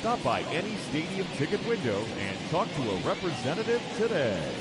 Stop by any stadium ticket window and talk to a representative today.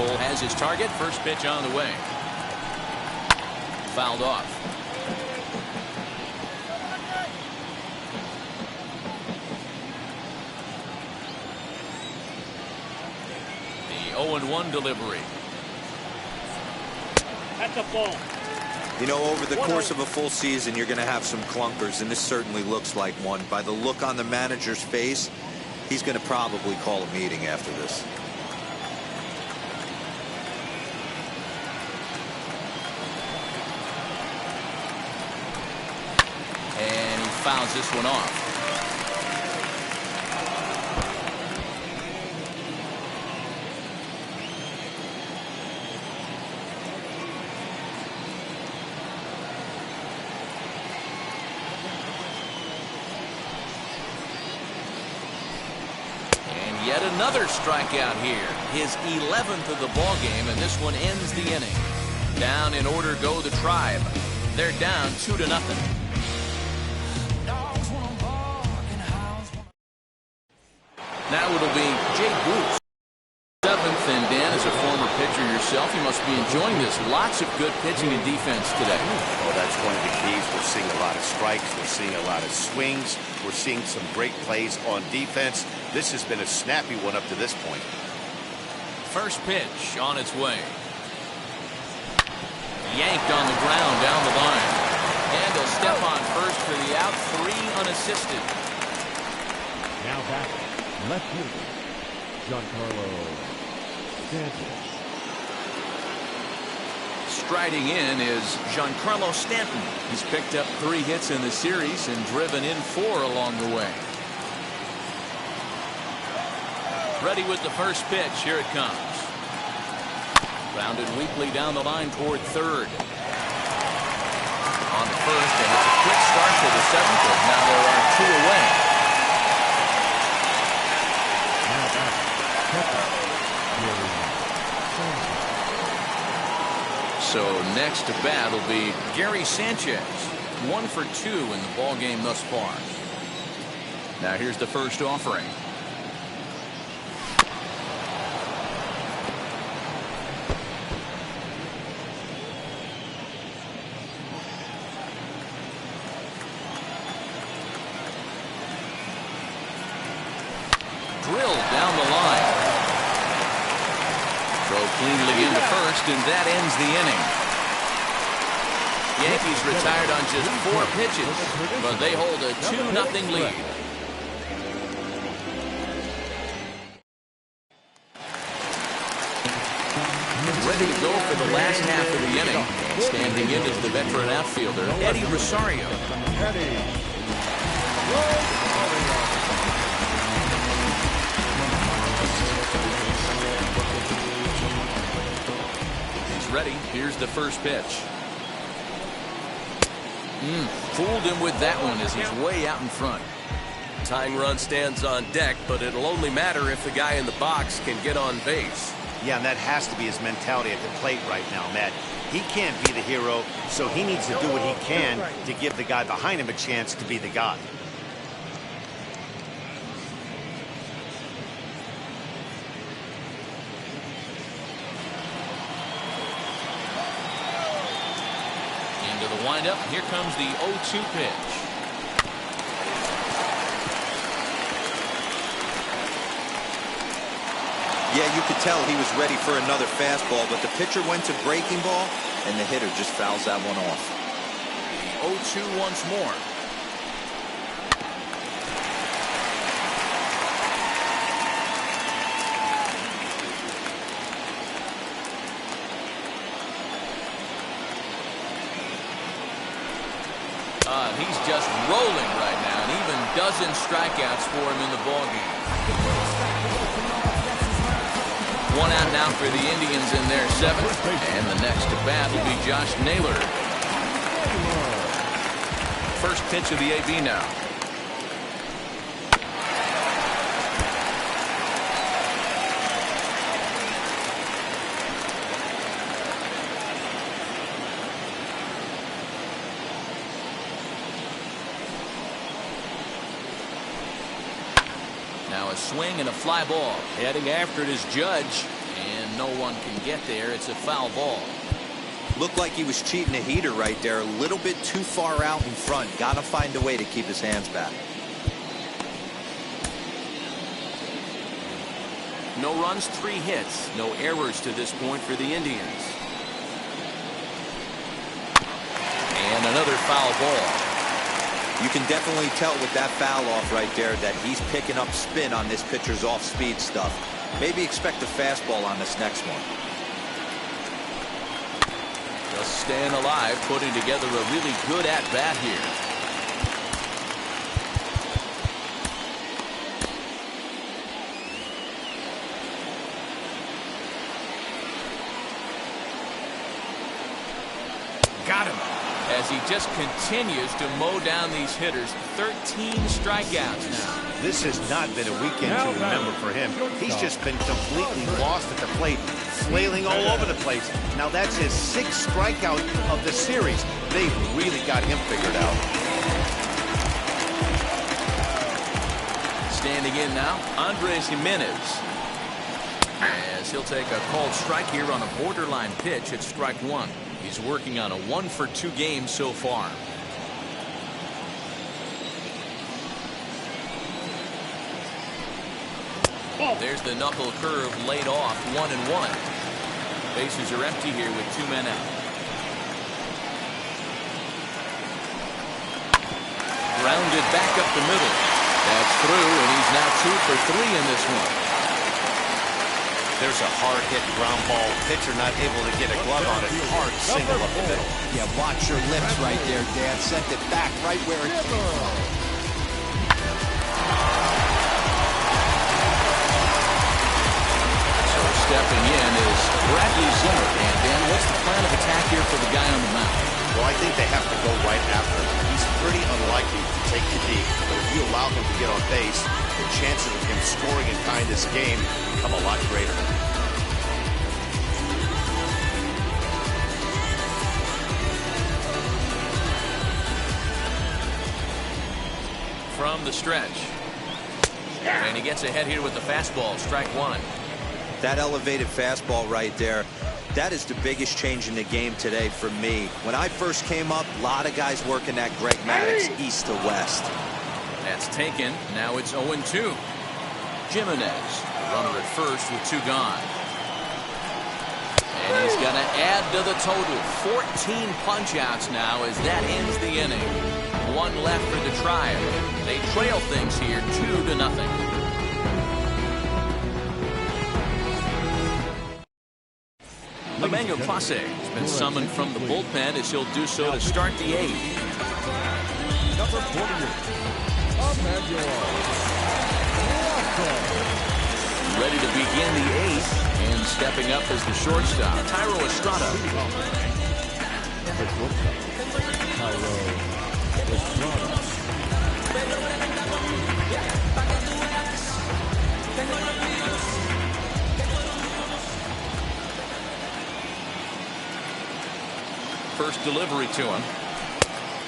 Cole has his target. First pitch on the way. Fouled off. The 0-1 delivery. That's a ball. You know, over the course of a full season, you're going to have some clunkers, and this certainly looks like one. By the look on the manager's face, he's going to probably call a meeting after this. And he fouls this one off. Yet another strikeout here. His 11th of the ball game, and this one ends the inning. Down in order go the Tribe. They're down 2-0. Now it'll be Jay Bruce. 7th, and Dan, as a former pitcher yourself, you must be enjoying this. Lots of good pitching and defense today. Oh, that's one of the keys. We're seeing a lot of strikes. We're seeing a lot of swings. We're seeing some great plays on defense. This has been a snappy one up to this point. First pitch on its way. Yanked on the ground down the line. And he'll step on first for the out. 3 unassisted. Now back, left fielder, Giancarlo Stanton. Striding in is Giancarlo Stanton. He's picked up 3 hits in the series and driven in 4 along the way. Ready with the first pitch. Here it comes. Grounded weakly down the line toward third. On the first, and it's a quick start to the 7th. And now there are 2 away. Now back, catcher, Gary Sanchez. So next to bat will be Gary Sanchez. 1 for 2 in the ball game thus far. Now here's the first offering. Drilled down the line. Throw cleanly into first, and that ends the inning. Yankees retired on just 4 pitches, but they hold a 2-0 lead. Ready to go for the last half of the inning. Standing in is the veteran outfielder, Eddie Rosario. Ready. Here's the first pitch. Fooled him with that one as he's way out in front. Tying run stands on deck, but it'll only matter if the guy in the box can get on base. Yeah, and that has to be his mentality at the plate right now, Matt. He can't be the hero, so he needs to do what he can to give the guy behind him a chance to be the guy. Wind up. Here comes the 0-2 pitch. Yeah, you could tell he was ready for another fastball, but the pitcher went to breaking ball, and the hitter just fouls that one off. The 0-2 once more. He's just rolling right now, and even dozen strikeouts for him in the ballgame. 1 out now for the Indians in their 7th, and the next to bat will be Josh Naylor. First pitch of the AB now. Now a swing and a fly ball. Heading after it is Judge. And and no one can get there. It's a foul ball. Looked like he was cheating a heater right there. A little bit too far out in front. Got to find a way to keep his hands back. No runs, 3 hits. No errors to this point for the Indians. And another foul ball. You can definitely tell with that foul off right there that he's picking up spin on this pitcher's off-speed stuff. Maybe expect a fastball on this next one. Just staying alive, putting together a really good at-bat here. Got him. As he just continues to mow down these hitters. 13 strikeouts now. This has not been a weekend to remember for him. He's just been completely lost at the plate, flailing all over the place. Now that's his 6th strikeout of the series. They've really got him figured out. Standing in now, Andres Gimenez. As he'll take a called strike here on a borderline pitch at strike 1. He's working on a 1-for-2 game so far. There's the knuckle curve laid off, 1-1. Bases are empty here with 2 men out. Grounded back up the middle. That's through, and he's now 2 for 3 in this one. There's a hard hit ground ball. Pitcher not able to get a glove on it. Hard single up the middle. Yeah, watch your lips right there, Dad. Sent it back right where it came from. So stepping in is Bradley Zimmer. And Dan, what's the plan of attack here for the guy on the mound? Well, I think they have to go right after him. He's pretty unlikely to take the deep, but if you allow him to get on base, the chances of him scoring and tying this game become a lot greater. From the stretch. And he gets ahead here with the fastball, strike 1. That elevated fastball right there, that is the biggest change in the game today for me. When I first came up, a lot of guys working that Greg Maddux east to west. That's taken. Now it's 0-2. Gimenez, runner at first with 2 gone. And he's going to add to the total. 14 punch-outs now as that ends the inning. 1 left for the Tribe. They trail things here 2-0. Emmanuel Clase has been summoned from the bullpen as he'll do so to start the 8th. Number 48, Emmanuel. Ready to begin the 8th, and stepping up as the shortstop, Thairo Estrada. First delivery to him.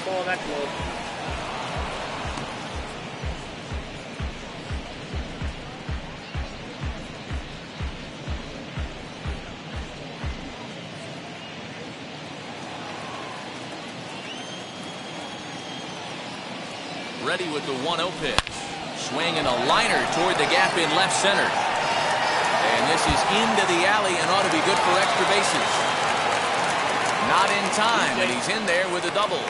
Oh, that's low. Ready with the 1-0 pitch. Swinging a liner toward the gap in left center. And this is into the alley and ought to be good for extra bases. Not in time, and he's in there with a double.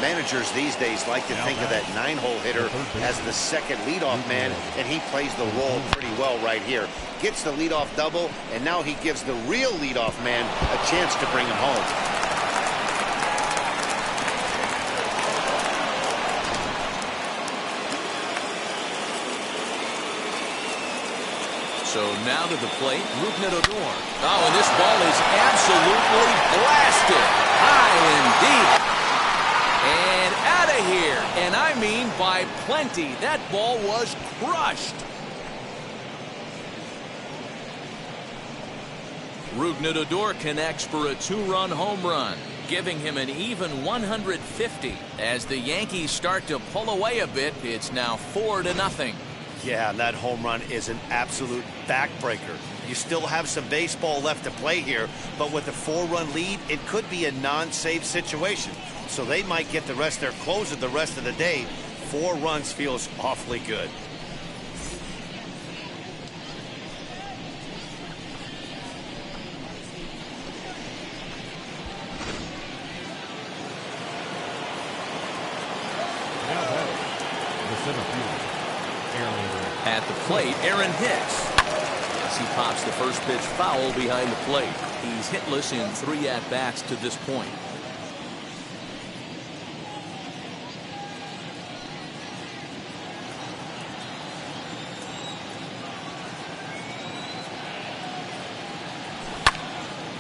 Managers these days like to think of that 9-hole hitter as the second leadoff man, and he plays the role pretty well right here. Gets the leadoff double, and now he gives the real leadoff man a chance to bring him home. So now to the plate, Rougned Odor. Oh, and this ball is absolutely blasted. High and deep. And out of here. And I mean by plenty. That ball was crushed. Rougned Odor connects for a 2-run home run, giving him an even 150. As the Yankees start to pull away a bit, it's now 4-0. Yeah, and that home run is an absolute backbreaker. You still have some baseball left to play here, but with a 4-run lead, it could be a non-save situation. So they might get the rest of their closer the rest of the day. 4 runs feels awfully good. At the plate, Aaron Hicks. As he pops the first pitch foul behind the plate. He's hitless in 3 at-bats to this point.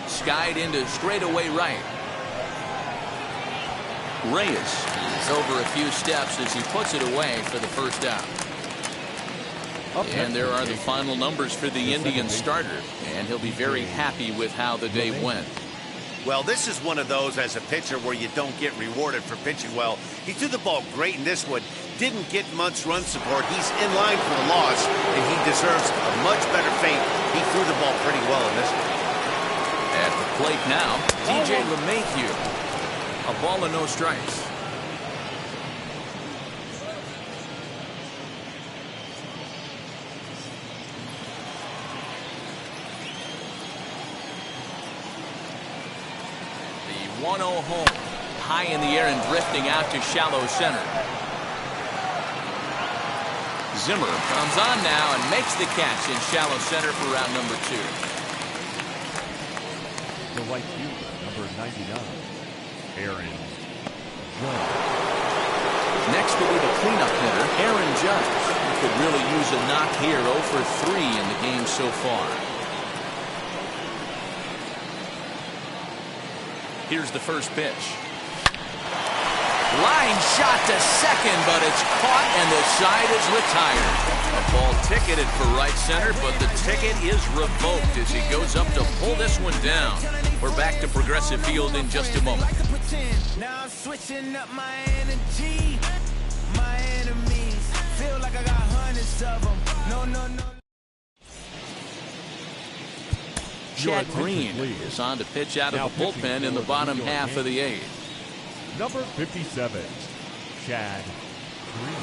Skied into straightaway right. Reyes is over a few steps as he puts it away for the first out. And there are the final numbers for the Indians starter, and he'll be very happy with how the day went. Well, this is one of those as a pitcher where you don't get rewarded for pitching well. He threw the ball great in this one, didn't get much run support. He's in line for the loss, and he deserves a much better fate. He threw the ball pretty well in this one. At the plate now, DJ LeMahieu. A ball and no strikes. The 1-0 home. High in the air and drifting out to shallow center. Zimmer comes on now and makes the catch in shallow center for round number 2. The right fielder, number 99, Aaron Judge. Next will be the cleanup hitter, Aaron Judge. He could really use a knock here, 0 for 3 in the game so far. Here's the first pitch. Line shot to second, but it's caught and the side is retired. A ball ticketed for right center, but the ticket is revoked as he goes up to pull this one down. We're back to Progressive Field in just a moment. Now I'm switching up my energy. My enemies feel like I got hundreds of them. No. Chad Green is on to pitch out of the bullpen in the bottom half of the 8th. Number 57, Chad Green.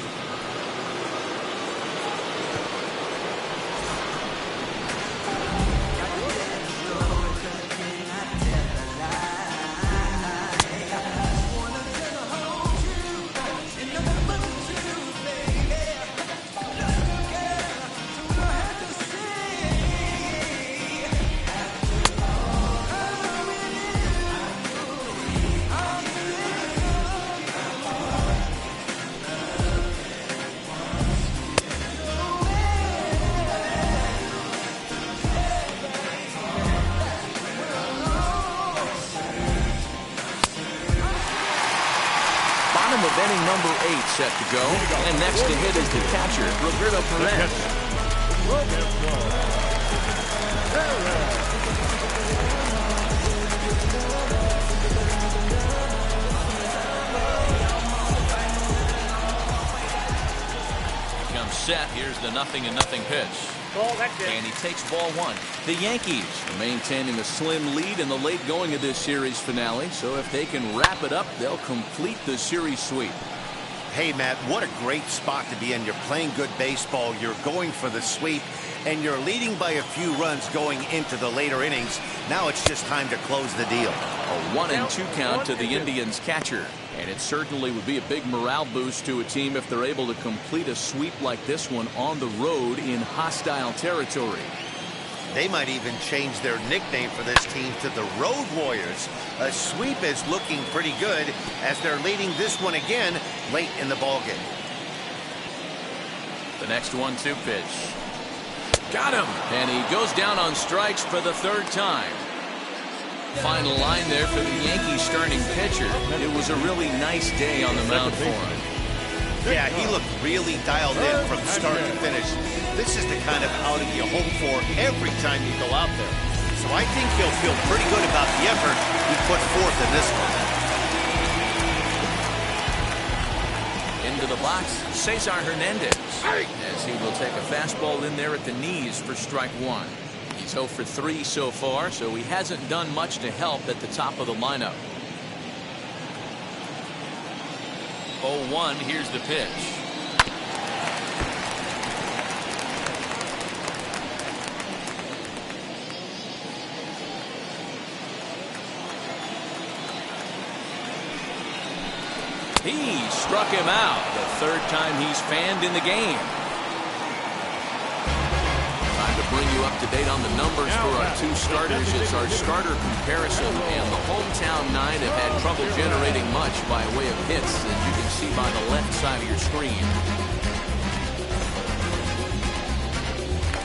Inning number 8 set to go. And next to hit is the catcher, Roberto Perez. Comes set. Here's the 0-0 pitch. And he takes ball 1. The Yankees maintaining a slim lead in the late going of this series finale. So if they can wrap it up, they'll complete the series sweep. Hey, Matt, what a great spot to be in. You're playing good baseball. You're going for the sweep, and you're leading by a few runs going into the later innings. Now it's just time to close the deal. A 1-2 count to the Indians catcher. And it certainly would be a big morale boost to a team if they're able to complete a sweep like this one on the road in hostile territory. They might even change their nickname for this team to the Road Warriors. A sweep is looking pretty good as they're leading this one again late in the ballgame. The next 1-2 pitch. Got him! And he goes down on strikes for the 3rd time. Final line there for the Yankees starting pitcher. It was a really nice day on the mound for him. Yeah, he looked really dialed in from start to finish. This is the kind of outing you hope for every time you go out there. So I think he'll feel pretty good about the effort he put forth in this one. In Into the box, Cesar Hernandez, as he will take a fastball in there at the knees for strike one. He's 0 for 3 so far, so he hasn't done much to help at the top of the lineup. 0-1, here's the pitch. He struck him out, the third time he's fanned in the game. Time to bring you up to date on the numbers for our two starters. It's our starter comparison, and the hometown nine have had trouble generating much by way of hits, as you can see by the left side of your screen.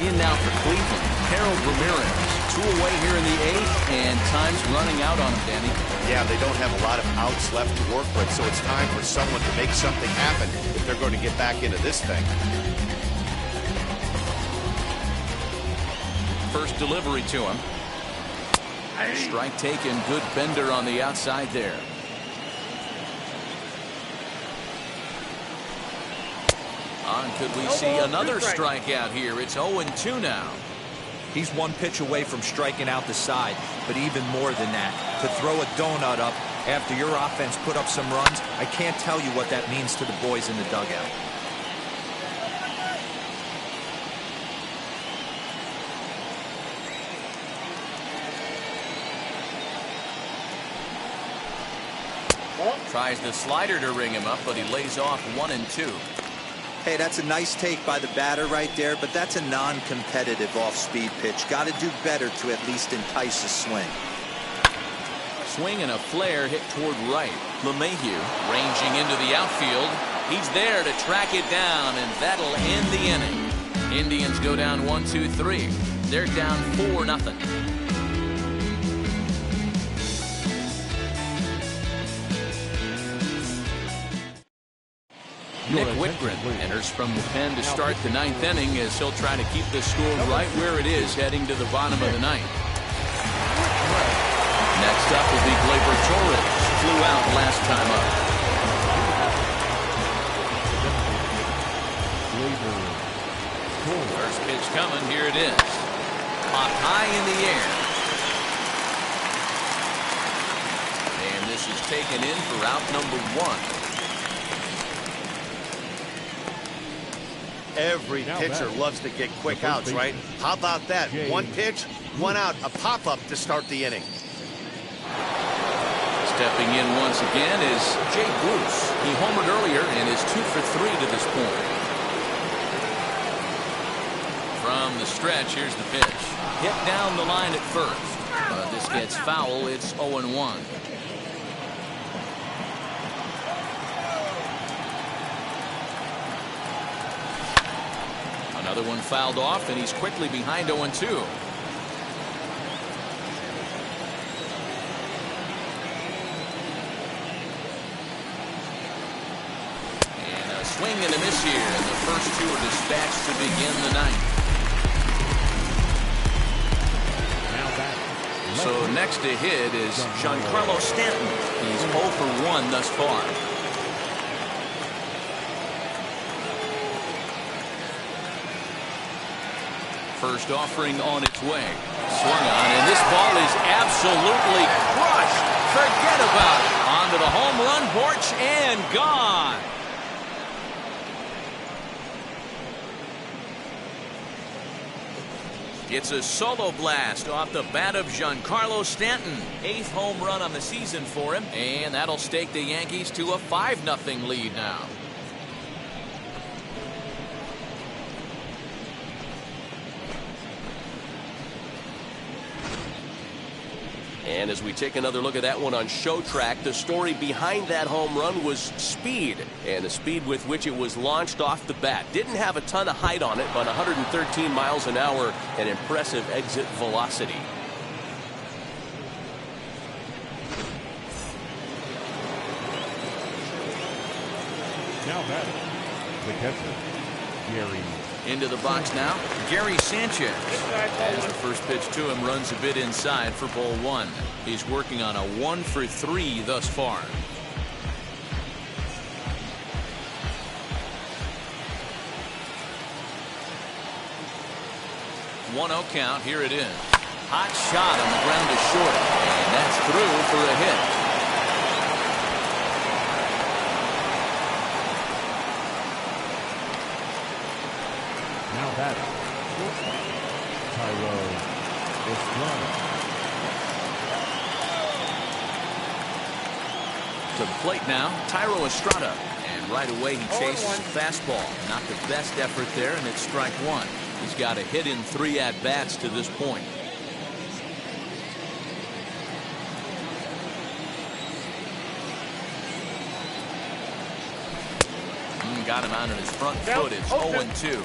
In now for Cleveland, Harold Ramirez. 2 away here in the 8th, and time's running out on him, Danny. Yeah, they don't have a lot of outs left to work with, so it's time for someone to make something happen if they're going to get back into this thing. First delivery to him. Strike taken, good bender on the outside there. Could we see another strikeout here? It's 0-2 now. He's one pitch away from striking out the side, but even more than that, to throw a donut up after your offense put up some runs, I can't tell you what that means to the boys in the dugout. Tries the slider to ring him up, but he lays off 1-2. Hey, that's a nice take by the batter right there, but that's a non-competitive off-speed pitch. Got to do better to at least entice a swing. Swing and a flare hit toward right. LeMahieu ranging into the outfield. He's there to track it down, and that'll end the inning. Indians go down 1-2-3. They're down 4-0. Nick Whitgren enters from the pen to start the 9th inning, as he'll try to keep the score right where it is heading to the bottom of the 9th. Next up will be Gleyber Torres. Flew out last time up. First pitch coming. Here it is. Popped high in the air. And this is taken in for out number 1. Every pitcher loves to get quick outs, right? How about that? One pitch, one out, a pop-up to start the inning. Stepping in once again is Jay Bruce. He homered earlier and is 2 for 3 to this point. From the stretch, here's the pitch. Hit down the line at first. But this gets foul. It's 0-1. Another one fouled off, and he's quickly behind 0-2. And a swing and a miss here, and the first 2 are dispatched to begin the 9th. So next to hit is Giancarlo Stanton. He's 0 for 1 thus far. First offering on its way. Swung on, and this ball is absolutely crushed. Forget about it. Onto the home run porch and gone. It's a solo blast off the bat of Giancarlo Stanton. 8th home run on the season for him, and that'll stake the Yankees to a 5-0 lead now. And as we take another look at that one on Show Track, the story behind that home run was speed, and the speed with which it was launched off the bat. Didn't have a ton of height on it, but 113 miles an hour, an impressive exit velocity. Now batting, the catcher, Gary. Into the box now, Gary Sanchez. As the first pitch to him runs a bit inside for ball 1. He's working on a 1 for 3 thus far. 1-0 count. Here it is. Hot shot on the ground to short, and that's through for a hit. Now batting, Thairo Estrada. To the plate now, Thairo Estrada. And right away he chases a fastball. Not the best effort there, and it's strike one. He's got a hit in 3 at-bats to this point. Got him out on his front foot. It's 0-2.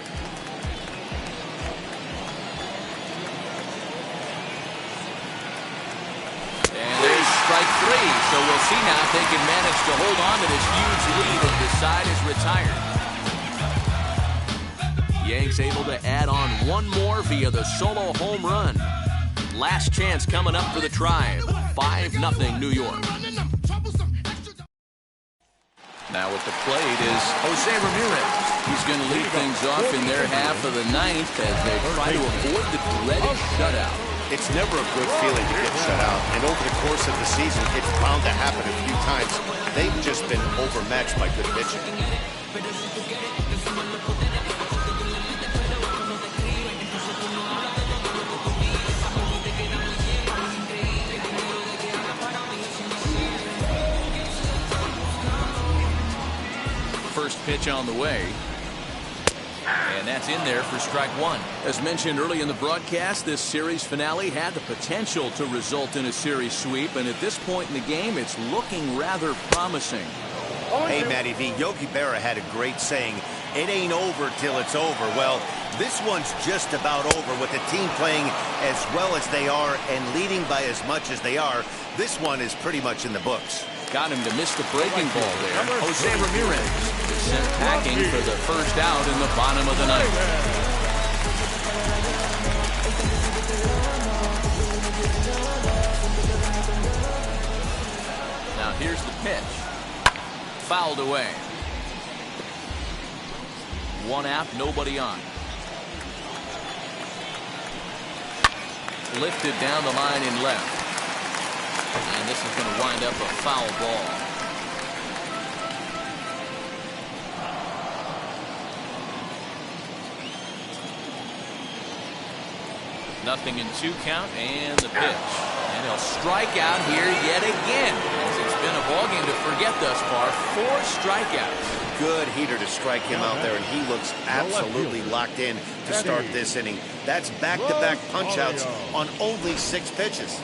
And there's strike 3. So we'll see now if they can manage to hold on to this huge lead as the side is retired. Yanks able to add on one more via the solo home run. Last chance coming up for the Tribe. 5-0 New York. Now at the plate is Jose Ramirez. He's going to lead things off in their half of the 9th as they try to avoid the dreaded shutout. It's never a good feeling to get shut out, and over the course of the season, it's bound to happen a few times. They've just been overmatched by good pitching. First pitch on the way. And that's in there for strike one. As mentioned early in the broadcast, this series finale had the potential to result in a series sweep, and at this point in the game, it's looking rather promising. Hey, Matty V, Yogi Berra had a great saying, it ain't over till it's over. Well, this one's just about over with the team playing as well as they are and leading by as much as they are. This one is pretty much in the books. Got him to miss the breaking ball there. Jose Ramirez is sent packing for the first out in the bottom of the 9th. Now here's the pitch. Fouled away. 1 out, nobody on. Lifted down the line in left. And this is going to wind up a foul ball. Nothing in 2 count, and the pitch. And he'll strike out here yet again. As it's been a ball game to forget thus far. 4 strikeouts. Good heater to strike him out there, and he looks absolutely locked in to start this inning. That's back-to-back punch-outs on only 6 pitches.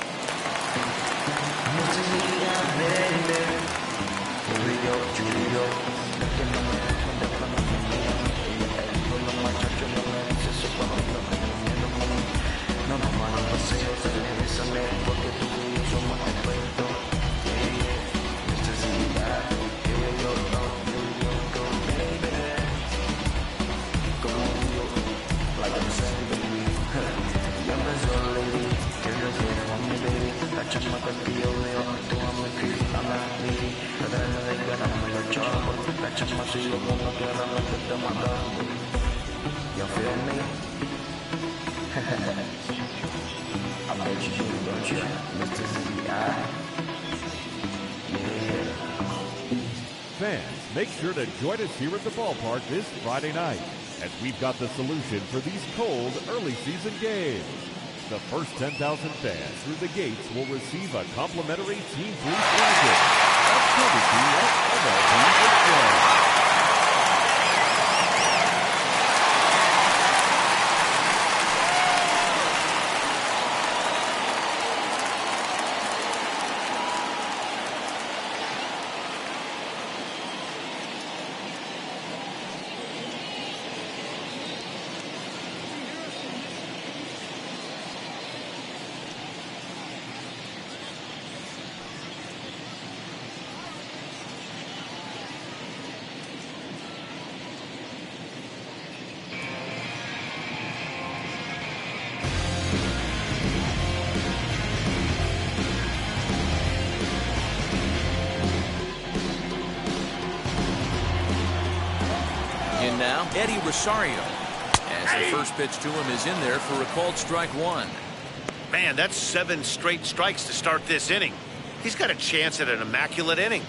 Fans, make sure to join us here at the ballpark this Friday night, as we've got the solution for these cold early season games. The first 10,000 fans through the gates will receive a complimentary Team Fleece blanket. That's courtesy of MLB Express. Now, Eddie Rosario, as The first pitch to him is in there for a called strike one. Man, that's 7 straight strikes to start this inning. He's got a chance at an immaculate inning.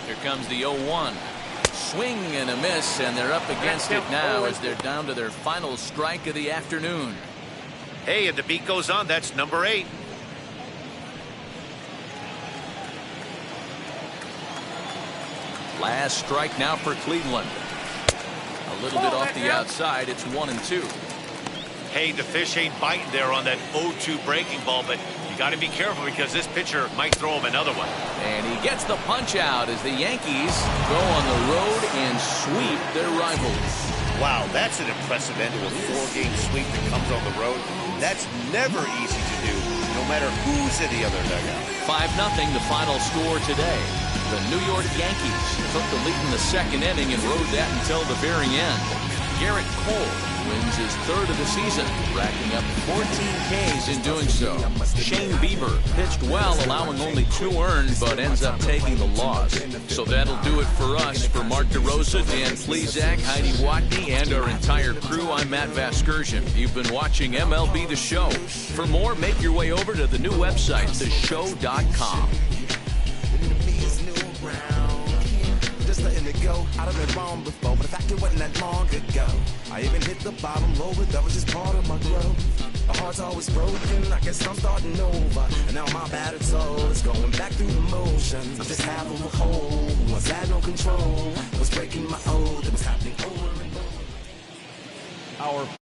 Here comes the 0-1. Swing and a miss, and they're up against it now as they're down to their final strike of the afternoon. Hey, and the beat goes on. That's number 8. Last strike now for Cleveland. A little bit off the outside. It's 1-2. Hey, the fish ain't biting there on that 0-2 breaking ball, but you got to be careful because this pitcher might throw him another one. And he gets the punch out as the Yankees go on the road and sweep their rivals. Wow, that's an impressive end to a 4-game sweep that comes on the road. That's never easy to do, no matter who's in the other dugout. 5-0 the final score today. The New York Yankees took the lead in the second inning and rode that until the very end. Garrett Cole wins his 3rd of the season, racking up 14 Ks in doing so. Shane Bieber pitched well, allowing only 2 earned, but ends up taking the loss. So that'll do it for us. For Mark DeRosa, Dan Plesac, Heidi Watney, and our entire crew, I'm Matt Vasgersian. You've been watching MLB The Show. For more, make your way over to the new website, theshow.com. Just letting it go. I done been wrong before, but the fact it wasn't that long ago. I even hit the bottom low, but that was just part of my growth. My heart's always broken, I guess I'm starting over. And now my battered soul is going back through the motions. I'm just half of a whole, once had no control. I was breaking my oath, it was happening over and over. Our